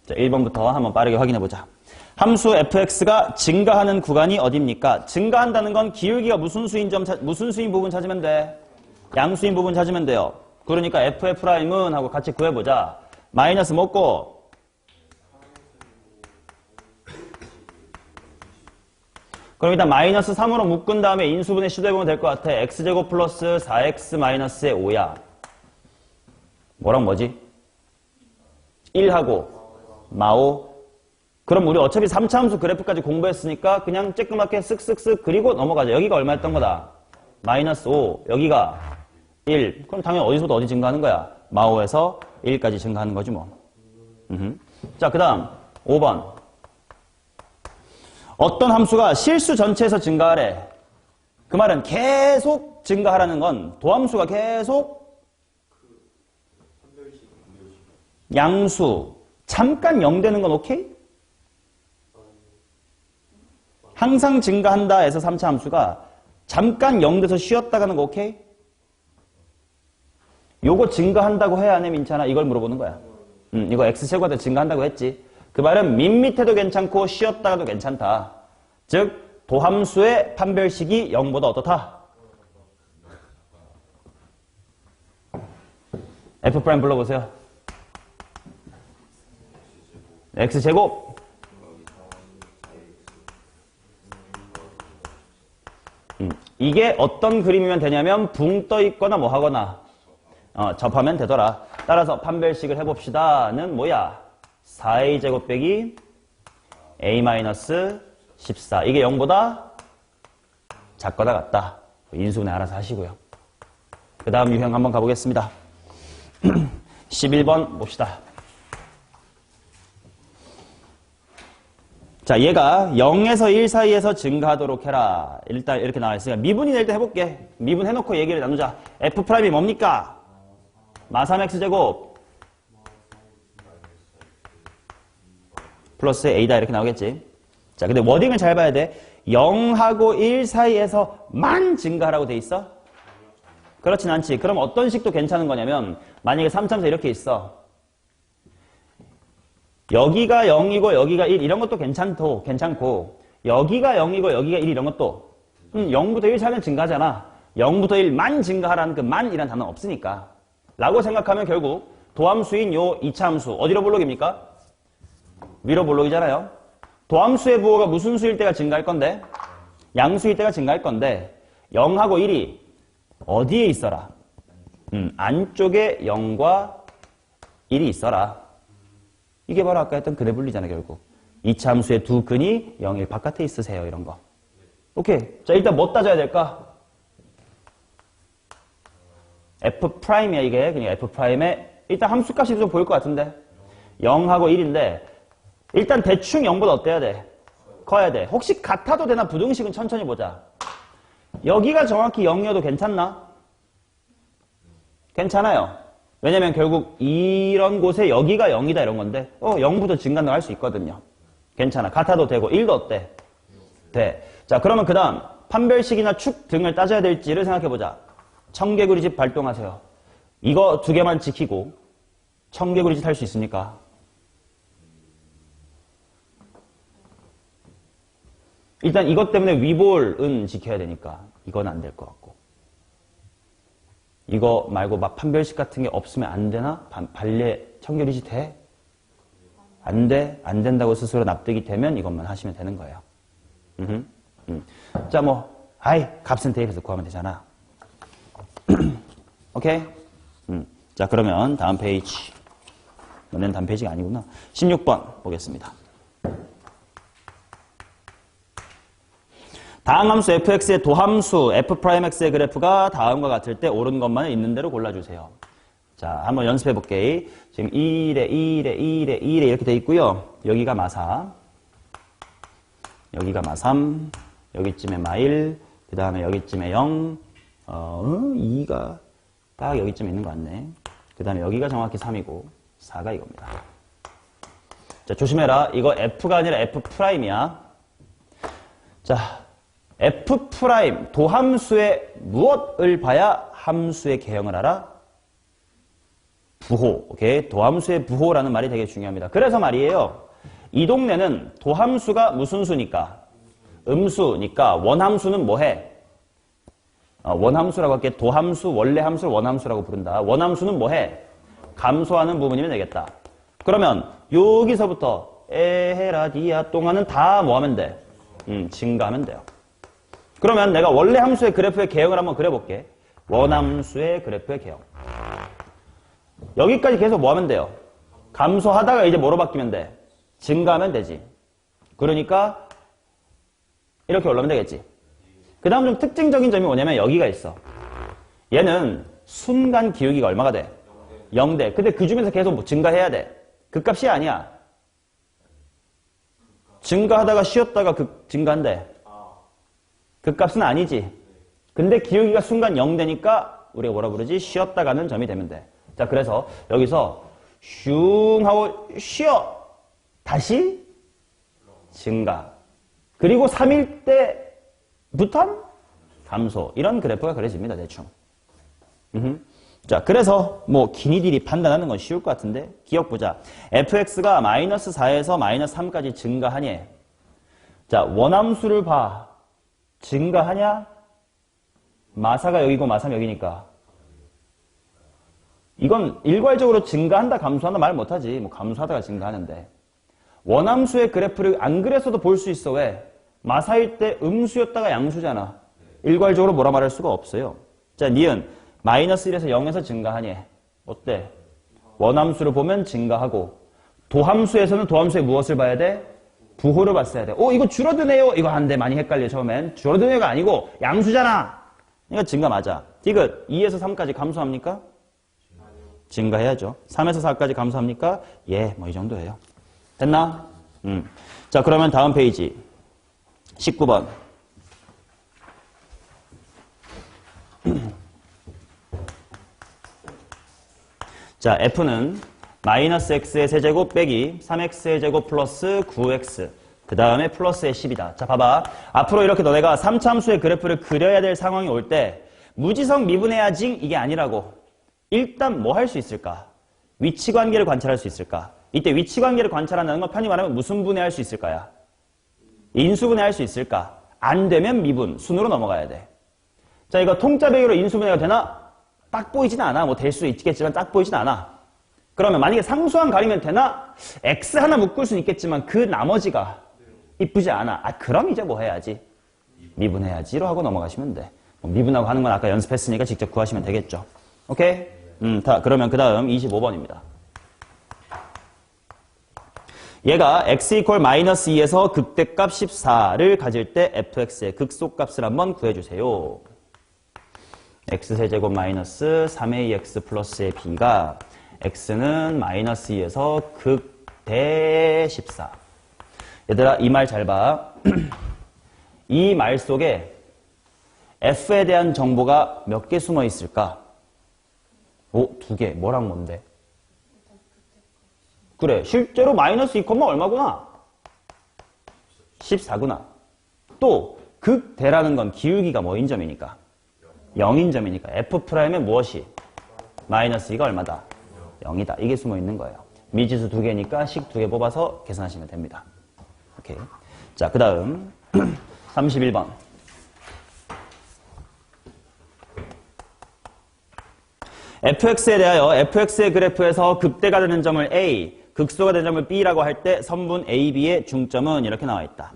자, 1번부터 한번 빠르게 확인해 보자. 함수 fx가 증가하는 구간이 어디입니까? 증가한다는 건 기울기가 무슨 수인 부분 찾으면 돼? 양수인 부분 찾으면 돼요. 그러니까 f'은 하고 같이 구해보자. 마이너스 먹고 그럼 일단 마이너스 3으로 묶은 다음에 인수분해 시도해보면 될 것 같아. x제곱 플러스 4x 마이너스의 5야. 뭐랑 뭐지? 1하고 마오. 그럼 우리 어차피 3차 함수 그래프까지 공부했으니까 그냥 쬐끄맣게 쓱쓱쓱 그리고 넘어가자. 여기가 얼마였던 거다? 마이너스 5. 여기가 1. 그럼 당연히 어디서부터 어디 증가하는 거야? 마오에서 1까지 증가하는 거지 뭐. 자, 그 다음 5번. 어떤 함수가 실수 전체에서 증가하래. 그 말은 계속 증가하라는 건 도함수가 계속 양수 잠깐 0 되는 건 오케이? 항상 증가한다 해서 3차 함수가 잠깐 0 돼서 쉬었다 가는 거 오케이? 요거 증가한다고 해야 안 해, 민찬아? 이걸 물어보는 거야. 이거 x제곱가 더 증가한다고 했지. 그 말은 밋밋해도 괜찮고 쉬었다가도 괜찮다. 즉 도함수의 판별식이 0보다 어떻다? F' 불러보세요. x제곱 이게 어떤 그림이면 되냐면 붕 떠 있거나 뭐 하거나 접하면 되더라. 따라서 판별식을 해봅시다는 뭐야? 4a제곱 빼기 a-14 이게 0보다 작거나 같다. 인수분해 알아서 하시고요. 그 다음 유형 한번 가보겠습니다. 11번 봅시다. 자, 얘가 0에서 1 사이에서 증가하도록 해라. 일단 이렇게 나와 있으니까 미분이나 일단 해볼게. 미분 해놓고 얘기를 나누자. F'이 뭡니까? 마3x제곱 플러스 a다 이렇게 나오겠지. 자, 근데 워딩을 잘 봐야 돼. 0하고 1 사이에서만 증가하라고 돼 있어? 그렇진 않지. 그럼 어떤 식도 괜찮은 거냐면 만약에 3참수 이렇게 있어. 여기가 0이고 여기가 1 이런 것도 괜찮고 여기가 0이고 여기가 1 이런 것도 0부터 1 사이는 증가하잖아. 0부터 1만 증가하라는 그 만이라는 단어는 없으니까 라고 생각하면 결국 도함수인 요 이차함수 어디로 볼록입니까? 위로 볼록이잖아요. 도함수의 부호가 무슨 수일 때가 증가할 건데? 양수일 때가 증가할 건데 0하고 1이 어디에 있어라? 안쪽에 0과 1이 있어라. 이게 바로 아까 했던 근해 분리잖아 결국. 이차함수의 두 근이 0, 1 바깥에 있으세요. 이런 거. 오케이. 자, 일단 뭐 따져야 될까? F'이야 이게. 그냥 F'에 일단 함수값이 좀 보일 것 같은데 0하고 1인데 일단 대충 0보다 어때야 돼? 커야 돼. 혹시 같아도 되나? 부등식은 천천히 보자. 여기가 정확히 0이어도 괜찮나? 괜찮아요. 왜냐면 결국 이런 곳에 여기가 0이다 이런 건데 0부터 증가는 할 수 있거든요. 괜찮아. 같아도 되고 1도 어때? 돼. 자, 그러면 그 다음 판별식이나 축 등을 따져야 될지를 생각해보자. 청개구리집 발동하세요. 이거 두 개만 지키고 청개구리집 할 수 있습니까? 일단 이것 때문에 위볼은 지켜야 되니까 이건 안 될 것 같고 이거 말고 막 판별식 같은 게 없으면 안 되나? 발레 청개구리집 돼? 안 돼? 안 된다고 스스로 납득이 되면 이것만 하시면 되는 거예요. 자, 값은 대입해서 구하면 되잖아. 오케이? 자, 그러면 다음 페이지. 너네는 다음 페이지가 아니구나. 16번 보겠습니다. 다음 함수 fx의 도함수 f'x의 그래프가 다음과 같을 때 옳은 것만을 있는 대로 골라주세요. 자, 한번 연습해 볼게. 지금 1에 2에 2에 2에 이렇게 돼 있고요. 여기가 마4, 여기가 마3, 여기쯤에 마1, 그 다음에 여기쯤에 0, 2가 딱 여기쯤에 있는 것 같네. 그 다음에 여기가 정확히 3이고 4가 이겁니다. 자, 조심해라. 이거 f가 아니라 f'이야. 자, f' 도함수의 무엇을 봐야 함수의 개형을 알아? 부호. 오케이? 도함수의 부호라는 말이 되게 중요합니다. 그래서 말이에요. 이 동네는 도함수가 무슨 수니까? 음수니까 원함수는 뭐해? 원함수라고 할게. 도함수, 원래 함수를 원함수라고 부른다. 원함수는 뭐해? 감소하는 부분이면 되겠다. 그러면 여기서부터 에헤라디아 동안은 다 뭐하면 돼? 증가하면 돼요. 그러면 내가 원래 함수의 그래프의 개형을 한번 그려볼게. 원함수의 그래프의 개형. 여기까지 계속 뭐 하면 돼요? 감소하다가 이제 뭐로 바뀌면 돼? 증가하면 되지. 그러니까 이렇게 올라오면 되겠지. 그 다음 좀 특징적인 점이 뭐냐면 여기가 있어. 얘는 순간 기울기가 얼마가 돼? 0대. 근데 그 중에서 계속 뭐 증가해야 돼. 그 값이 아니야. 증가하다가 쉬었다가 증가한대. 그 값은 아니지. 근데 기울기가 순간 0되니까 우리가 뭐라 부르지? 쉬었다가는 점이 되면 돼. 자, 그래서 여기서 슝 하고 쉬어. 다시 증가. 그리고 3일 때부터 감소. 이런 그래프가 그려집니다. 대충. 자, 그래서 뭐 기니들이 판단하는 건 쉬울 것 같은데 기억 보자. fx가 마이너스 4에서 마이너스 3까지 증가하니 자, 원함수를 봐. 증가하냐? 마사가 여기고 마사가 여기니까 이건 일괄적으로 증가한다 감소한다 말 못하지. 뭐 감소하다가 증가하는데 원함수의 그래프를 안 그랬어도 볼 수 있어. 왜? 마사일 때 음수였다가 양수잖아. 일괄적으로 뭐라 말할 수가 없어요. 자, 니은 마이너스 1에서 0에서 증가하니 어때? 원함수를 보면 증가하고 도함수에서는 도함수의 무엇을 봐야 돼? 부호를 봤어야 돼. 이거 줄어드네요. 이거 안 돼. 많이 헷갈려 처음엔. 줄어드네요가 아니고 양수잖아. 이거 증가 맞아. 디귿 2에서 3까지 감소합니까? 증가해야죠. 3에서 4까지 감소합니까? 예, 뭐 이 정도예요. 됐나? 자, 그러면 다음 페이지 19번. 자, f는 마이너스 x의 세제곱 빼기 3x의 제곱 플러스 9x 그 다음에 플러스의 10이다. 자, 봐봐. 앞으로 이렇게 너네가 3차 함수의 그래프를 그려야 될 상황이 올 때 무지성 미분해야지 이게 아니라고. 일단 뭐 할 수 있을까? 위치관계를 관찰할 수 있을까? 이때 위치관계를 관찰한다는 건 편히 말하면 무슨 분해할 수 있을까야? 인수분해할 수 있을까? 안 되면 미분, 순으로 넘어가야 돼. 자, 이거 통짜 배기로 인수분해가 되나? 딱 보이진 않아. 뭐 될 수 있겠지만 딱 보이진 않아. 그러면 만약에 상수항 가리면 되나? x 하나 묶을 수는 있겠지만 그 나머지가 이쁘지 않아. 그럼 이제 뭐 해야지? 미분해야지로 하고 넘어가시면 돼. 미분하고 하는 건 아까 연습했으니까 직접 구하시면 되겠죠. 오케이? 그러면 그 다음 25번입니다. 얘가 x 이퀄 마이너스 2에서 극대값 14를 가질 때 fx의 극소값을 한번 구해주세요. x세제곱 마이너스 3ax 플러스의 b가 x는 마이너스 2에서 극대 14. 얘들아, 이 말 잘 봐. 이 말 속에 f에 대한 정보가 몇 개 숨어 있을까? 2개. 뭐랑 뭔데? 그래, 실제로 마이너스 2, 얼마구나? 14구나. 또 극대라는 건 기울기가 뭐인 점이니까? 0인 점이니까 f'의 무엇이? 마이너스 2가 얼마다? 0이다. 이게 숨어 있는 거예요. 미지수 2개니까 식 2개 뽑아서 계산하시면 됩니다. 오케이. 자, 그 다음 31번. fx에 대하여 fx의 그래프에서 극대가 되는 점을 a, 극소가 되는 점을 b라고 할 때 선분 ab의 중점은 이렇게 나와 있다.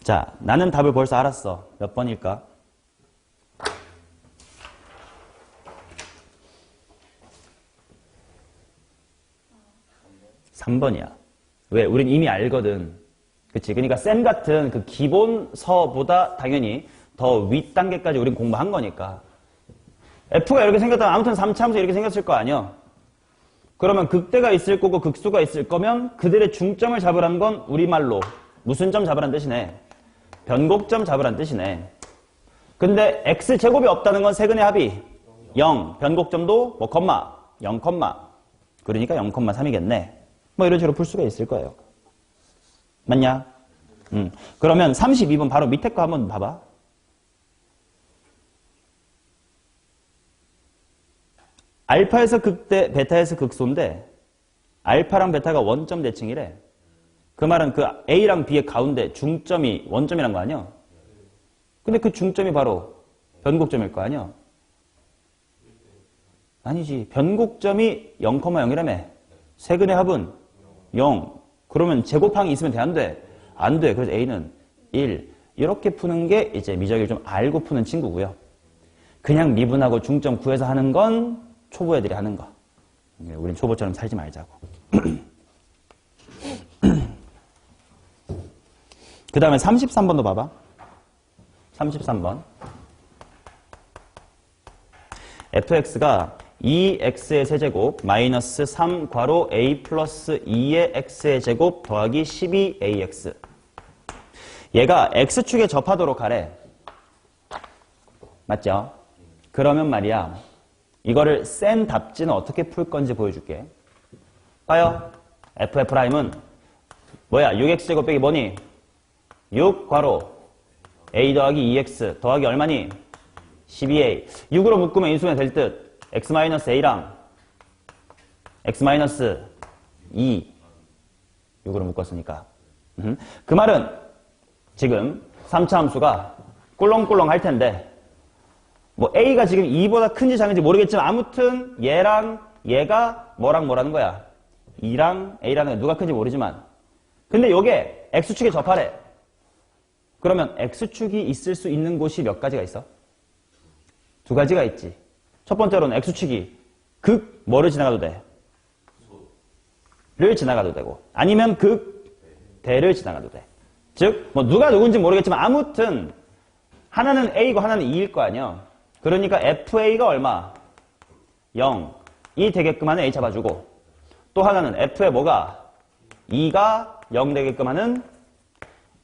자, 나는 답을 벌써 알았어. 몇 번일까? 3번이야. 왜? 우린 이미 알거든. 그치? 그러니까 쌤 같은 그 기본서보다 당연히 더 윗단계까지 우린 공부한 거니까. F가 이렇게 생겼다면 아무튼 3차 함수 이렇게 생겼을 거 아니야? 그러면 극대가 있을 거고 극소가 있을 거면 그들의 중점을 잡으라는 건 우리말로 무슨 점 잡으라는 뜻이네? 변곡점 잡으라는 뜻이네. 근데 x제곱이 없다는 건 세근의 합이 0, 변곡점도 뭐 컴마, 0, 그러니까 0,3이겠네. 뭐 이런 식으로 풀 수가 있을 거예요. 맞냐? 그러면 32번 바로 밑에 거 한번 봐봐. 알파에서 극대, 베타에서 극소인데 알파랑 베타가 원점 대칭이래. 그 말은 그 A랑 B의 가운데 중점이 원점이란 거 아니야? 근데 그 중점이 바로 변곡점일 거 아니야? 아니지. 변곡점이 0,0이라며. 세근의 합은 0. 그러면 제곱항이 있으면 돼? 안 돼? 안 돼. 그래서 A는 1. 이렇게 푸는 게 이제 미적을 좀 알고 푸는 친구고요. 그냥 미분하고 중점 구해서 하는 건 초보 애들이 하는 거. 우린 초보처럼 살지 말자고. 그 다음에 33번도 봐봐. 33번. fx가 2x의 세제곱 마이너스 3 괄호 a 플러스 2의 x의 제곱 더하기 12ax. 얘가 x축에 접하도록 하래. 맞죠? 그러면 말이야. 이거를 쌤답지는 어떻게 풀 건지 보여줄게. 봐요. f'은 뭐야? 6x제곱 빼기 뭐니? 6 괄호 a 더하기 2x 더하기 얼마니? 12a. 6으로 묶으면 인수분해 될 듯. x-a랑 x-2 6으로 묶었으니까. 그 말은 지금 3차 함수가 꿀렁꿀렁 할 텐데 뭐 a가 지금 2보다 큰지 작은지 모르겠지만 아무튼 얘랑 얘가 뭐라는 거야? 2랑 a라는 거 누가 큰지 모르지만 근데 요게 x축에 접하래. 그러면 x축이 있을 수 있는 곳이 몇 가지가 있어? 두 가지가 있지. 첫 번째로는 x축이 극 뭐를 지나가도 돼? 를 지나가도 되고 아니면 극 대를 지나가도 돼. 즉 뭐 누가 누군지 모르겠지만 아무튼 하나는 a고 하나는 2일 거 아니야. 그러니까 fa가 얼마? 0이 되게끔 하는 a 잡아주고 또 하나는 f의 뭐가? 2가 0 되게끔 하는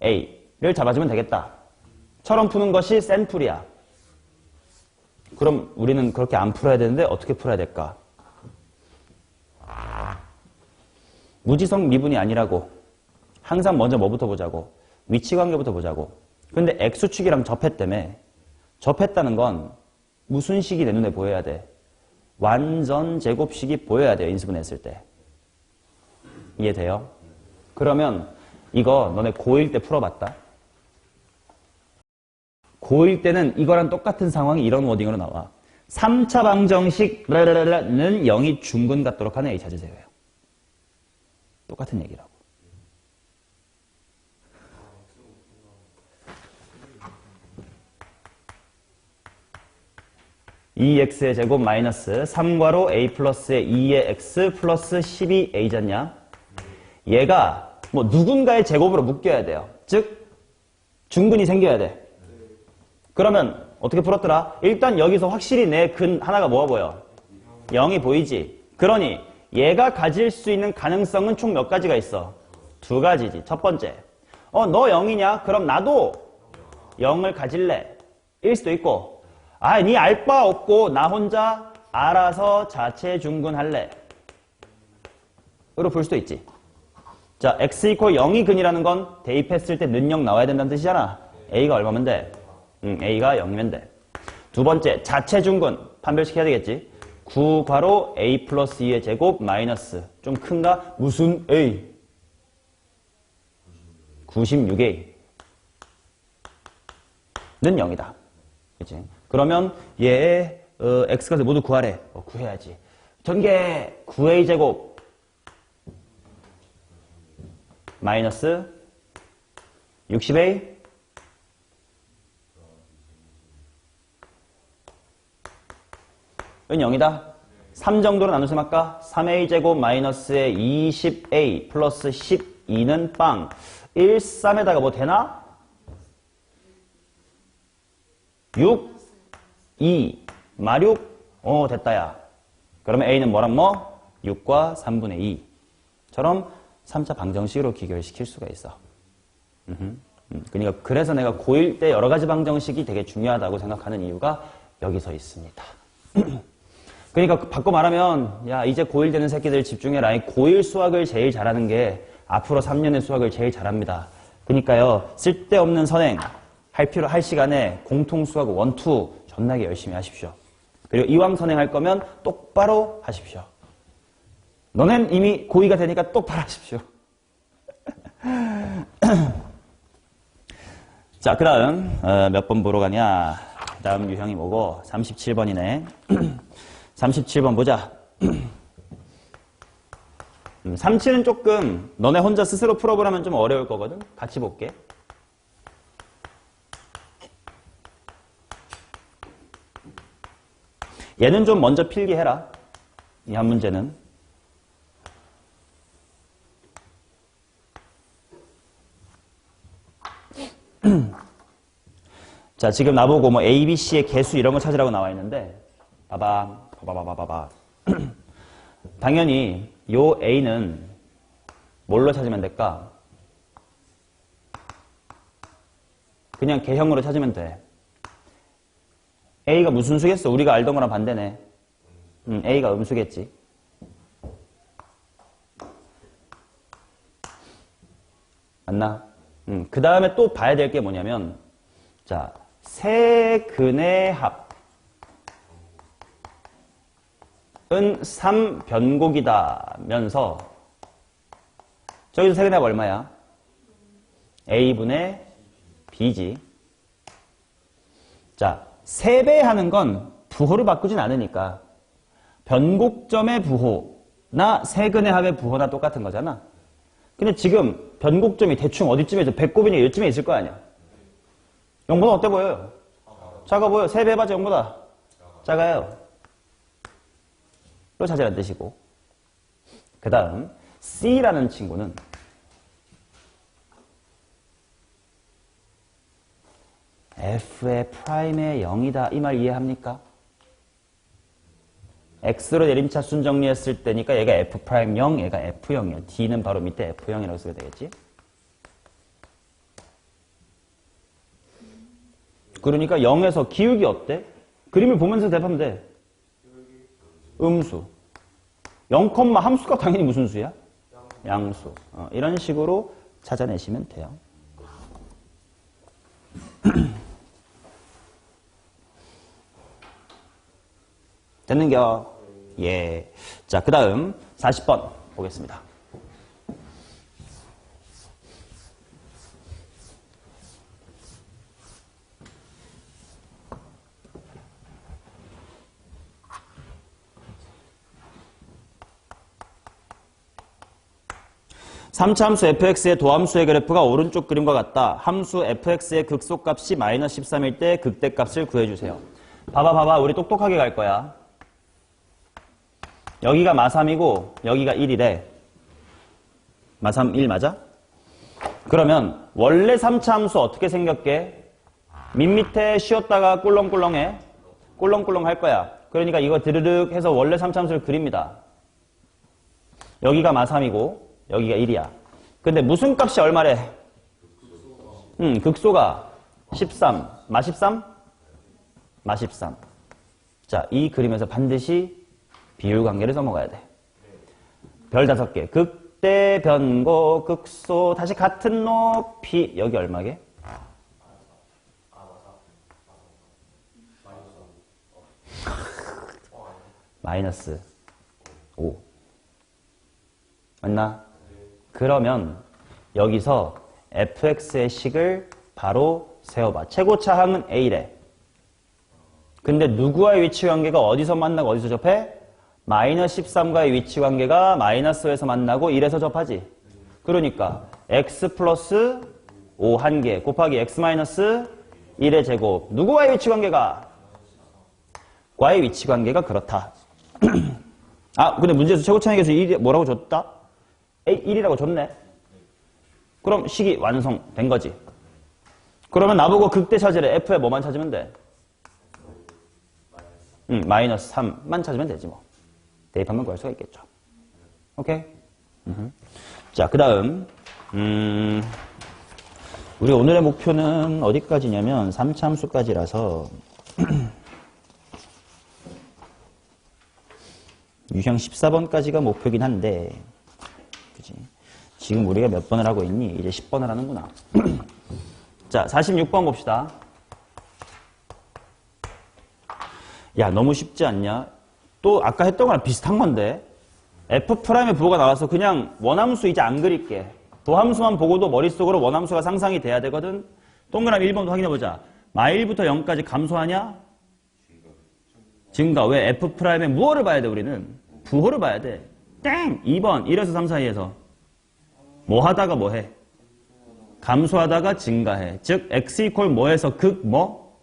a를 잡아주면 되겠다. 처럼 푸는 것이 센 풀이야. 그럼 우리는 그렇게 안 풀어야 되는데 어떻게 풀어야 될까? 무지성 미분이 아니라고. 항상 먼저 뭐부터 보자고. 위치관계부터 보자고. 근데 x축이랑 접했다며. 접했다는 건 무슨 식이 내 눈에 보여야 돼? 완전 제곱식이 보여야 돼요. 인수분해했을 때. 이해돼요? 그러면 이거 너네 고1 때 풀어봤다? 고1 때는 이거랑 똑같은 상황이 이런 워딩으로 나와. 3차 방정식는 0이 중근 같도록 하는 a 찾으세요. 똑같은 얘기라고. (2x의 제곱) 마이너스 3괄호 a 플러스의 2의 x 플러스 12a잖냐? 얘가 뭐 누군가의 제곱으로 묶여야 돼요. 즉 중근이 생겨야 돼. 그러면 어떻게 풀었더라? 일단 여기서 확실히 내 근 하나가 뭐가 보여? 0이 보이지? 그러니 얘가 가질 수 있는 가능성은 총 몇 가지가 있어? 두 가지지. 첫 번째, 너 0이냐? 그럼 나도 0을 가질래. 일 수도 있고, 니 알 바 없고 나 혼자 알아서 자체 중근할래. 으로 볼 수도 있지. 자, x 이퀄 0이 근이라는 건 대입했을 때 는 0 나와야 된다는 뜻이잖아. a가 얼마면 돼? a가 0이면 돼. 두 번째, 자체 중근 판별시켜야 되겠지. 9 괄호 a 플러스 2의 제곱 마이너스 좀 큰가? 무슨 a? 96a 는 0이다. 그치? 그러면 얘의 x값을 모두 구하래. 구해야지. 전개 9a 제곱 마이너스 60a 은 0이다. 3 정도로 나누셈 할까? 3a 제곱 마이너스의 20a 플러스 12는 빵. 1, 3에다가 뭐 되나? 6, 2, 마륙. 됐다, 야. 그러면 a는 뭐란 뭐? 6과 3분의 2처럼 3차 방정식으로 기결시킬 수가 있어. 그러니까 그래서 내가 고1 때 여러 가지 방정식이 되게 중요하다고 생각하는 이유가 여기서 있습니다. 그러니까 바꿔 말하면 야 이제 고1 되는 새끼들 집중해라. 고1 수학을 제일 잘하는 게 앞으로 3년의 수학을 제일 잘합니다. 그러니까요 쓸데없는 선행 할 시간에 공통 수학 1, 2 존나게 열심히 하십시오. 그리고 이왕 선행할 거면 똑바로 하십시오. 너넨 이미 고2가 되니까 똑바로 하십시오. 자, 그 다음 몇 번 보러 가냐. 그 다음 유형이 뭐고 37번이네. 37번 보자. 37은 조금 너네 혼자 스스로 풀어보려면 좀 어려울 거거든. 같이 볼게. 얘는 좀 먼저 필기해라. 이 한 문제는. 자, 지금 나보고 뭐 A, B, C의 개수 이런 거 찾으라고 나와 있는데 봐봐. 당연히 요 A는 뭘로 찾으면 될까? 그냥 개형으로 찾으면 돼. A가 무슨 수겠어? 우리가 알던 거랑 반대네. A가 음수겠지. 맞나? 그 다음에 또 봐야 될 게 뭐냐면, 자, 세근의 합은 3변곡이다면서, 저기서 세근의 합 얼마야? A분의 B지. 자, 세배하는 건 부호를 바꾸진 않으니까, 변곡점의 부호나 세근의 합의 부호나 똑같은 거잖아. 근데 지금 변곡점이 대충 어디쯤에 있어? 배꼽이니 이쯤에 있을 거 아니야. 0보다 어때 보여요? 작아 보여. 3배 해봤자 0보다 작아요. 로 찾으란 뜻이고. 그 다음 C라는 친구는 F의 프라임의 0이다. 이 말 이해합니까? X로 내림차순 정리했을 때니까 얘가 F'0, 얘가 F0이야. D는 바로 밑에 F0이라고 쓰게 되겠지? 그러니까 0에서 기울기 어때? 그림을 보면서 대입하면 돼. 음수. 0, 함수가 당연히 무슨 수야? 양수. 이런 식으로 찾아내시면 돼요. 됐는겨? 예. 자, 그 다음 40번 보겠습니다. 삼차 함수 fx의 도함수의 그래프가 오른쪽 그림과 같다. 함수 fx의 극소값이 마이너스 13일 때 극대값을 구해주세요. 봐봐. 우리 똑똑하게 갈 거야. 여기가 마3이고 여기가 1이래. 마3 1 맞아? 그러면 원래 3차 함수 어떻게 생겼게? 밑에 쉬었다가 꿀렁꿀렁해. 꿀렁꿀렁 할 거야. 그러니까 이거 드르륵 해서 원래 3차 함수를 그립니다. 여기가 마3이고 여기가 1이야. 근데 무슨 값이 얼마래? 극소가 13. 마 13? 마 13. 자, 이 그림에서 반드시 비율 관계를 써먹어야 돼. 별 5개. 극대, 변고, 극소, 다시 같은 높이. 여기 얼마게? 마이너스 5. 맞나? 그러면 여기서 fx의 식을 바로 세워봐. 최고차항은 a래. 근데 누구와의 위치관계가 어디서 만나고 어디서 접해? 마이너스 13과의 위치관계가 마이너스 5에서 만나고 1에서 접하지. 그러니까 x 플러스 5 한 개 곱하기 x 마이너스 1의 제곱. 누구와의 위치관계가? 과의 위치관계가 그렇다. 근데 문제에서 최고차항의 개수 1이 뭐라고 줬다? 1이라고 줬네. 그럼 식이 완성된 거지. 그러면 나보고 극대 찾으래. F에 뭐만 찾으면 돼? 마이너스 3만 찾으면 되지 뭐. 대입하면 구할 수가 있겠죠. 오케이? 자, 그 다음 우리 오늘의 목표는 어디까지냐면 3차 함수까지라서 유형 14번까지가 목표긴 한데 그치? 지금 우리가 몇 번을 하고 있니? 이제 10번을 하는구나. 자, 46번 봅시다. 야, 너무 쉽지 않냐? 또 아까 했던 거랑 비슷한 건데 F'의 부호가 나와서 그냥 원함수 이제 안 그릴게. 도함수만 보고도 머릿속으로 원함수가 상상이 돼야 되거든. 동그라미 1번도 확인해보자. 마1부터 0까지 감소하냐? 증가. 왜? F'의 무엇을 봐야 돼 우리는? 부호를 봐야 돼. 땡! 2번 1에서 3 사이에서 뭐 하다가 뭐 해? 감소하다가 증가해. 즉 x 이퀄 뭐에서 극 뭐?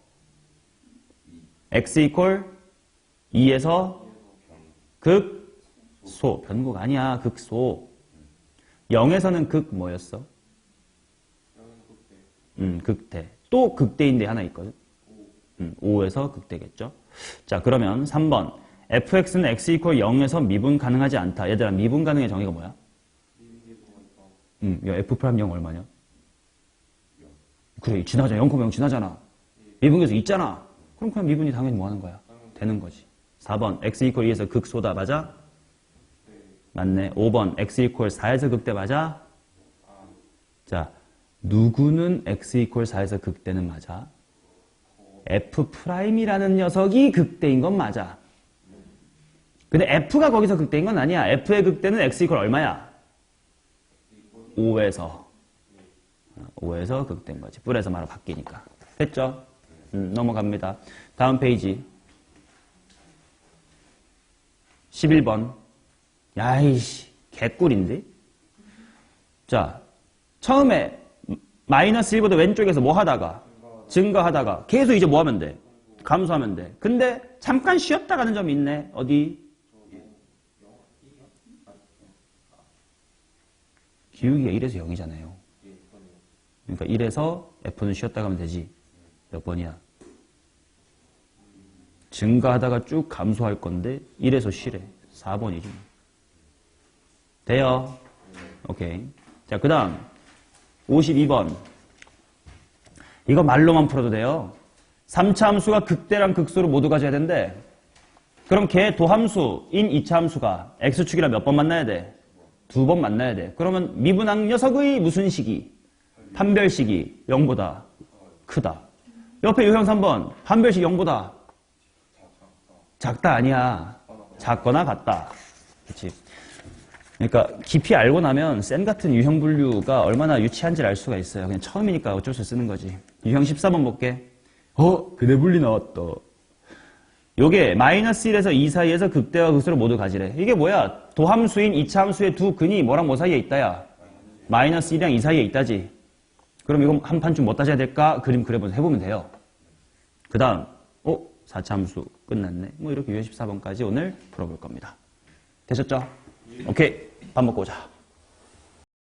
x 이퀄 2에서 극소. 변곡 아니야. 극소. 0에서는 극 뭐였어? 극대. 또 극대인데 하나 있거든. 5에서 극대겠죠. 자, 그러면 3번. fx는 x 이퀄 0에서 미분 가능하지 않다. 얘들아, 미분 가능의 정의가 뭐야? 야, f'0 얼마냐? 그래, 지나잖아. 0,0 지나잖아. 미분계수 있잖아. 그럼 그냥 미분이 당연히 뭐 하는 거야? 되는 거지. 4번, x 이퀄 2에서 극소다. 맞아? 맞네. 5번, x 이퀄 4에서 극대 맞아? 자, 누구는 x 이퀄 4에서 극대는 맞아? F'이라는 녀석이 극대인 건 맞아. 근데 F가 거기서 극대인 건 아니야. F의 극대는 x 이퀄 얼마야? 5에서 극대인 거지. 뿔에서 말로 바뀌니까. 됐죠? 넘어갑니다. 다음 페이지. 11번. 야이씨, 개꿀인데? 자, 처음에 마이너스 1보다 왼쪽에서 뭐 하다가 증가하다가 계속 이제 뭐 하면 돼? 감소하면 돼. 근데 잠깐 쉬었다 가는 점이 있네. 어디? 기울기가 1에서 0이잖아요. 그러니까 1에서 F는 쉬었다 가면 되지. 몇 번이야? 증가하다가 쭉 감소할 건데 1에서 쉬래. 4번이지. 돼요? 오케이. 자, 그 다음 52번. 이거 말로만 풀어도 돼요. 3차 함수가 극대랑 극소를 모두 가져야 된대. 그럼 걔 도함수인 2차 함수가 x축이랑 몇 번 만나야 돼? 2번 만나야 돼. 그러면 미분항 녀석의 무슨 식이? 판별식이 0보다 크다. 옆에 유형 3번. 판별식 0보다 작다 아니야. 작거나 같다. 그렇지. 그러니까 깊이 알고 나면 쌤 같은 유형 분류가 얼마나 유치한지를 알 수가 있어요. 그냥 처음이니까 어쩔 수 없이 쓰는 거지. 유형 14번 볼게. 그대 분리 나왔다. 요게 마이너스 1에서 2 사이에서 극대와 극소를 모두 가지래. 이게 뭐야? 도함수인 2차 함수의 두 근이 뭐랑 뭐 사이에 있다야? 마이너스 1이랑 2 사이에 있다지. 그럼 이거 한 판쯤 뭐 따져야 될까? 그림 그려보면서 해보면 돼요. 그 다음 4차 함수 끝났네. 뭐 이렇게 유형 14번까지 오늘 풀어볼 겁니다. 되셨죠? 오케이. 밥 먹고 오자.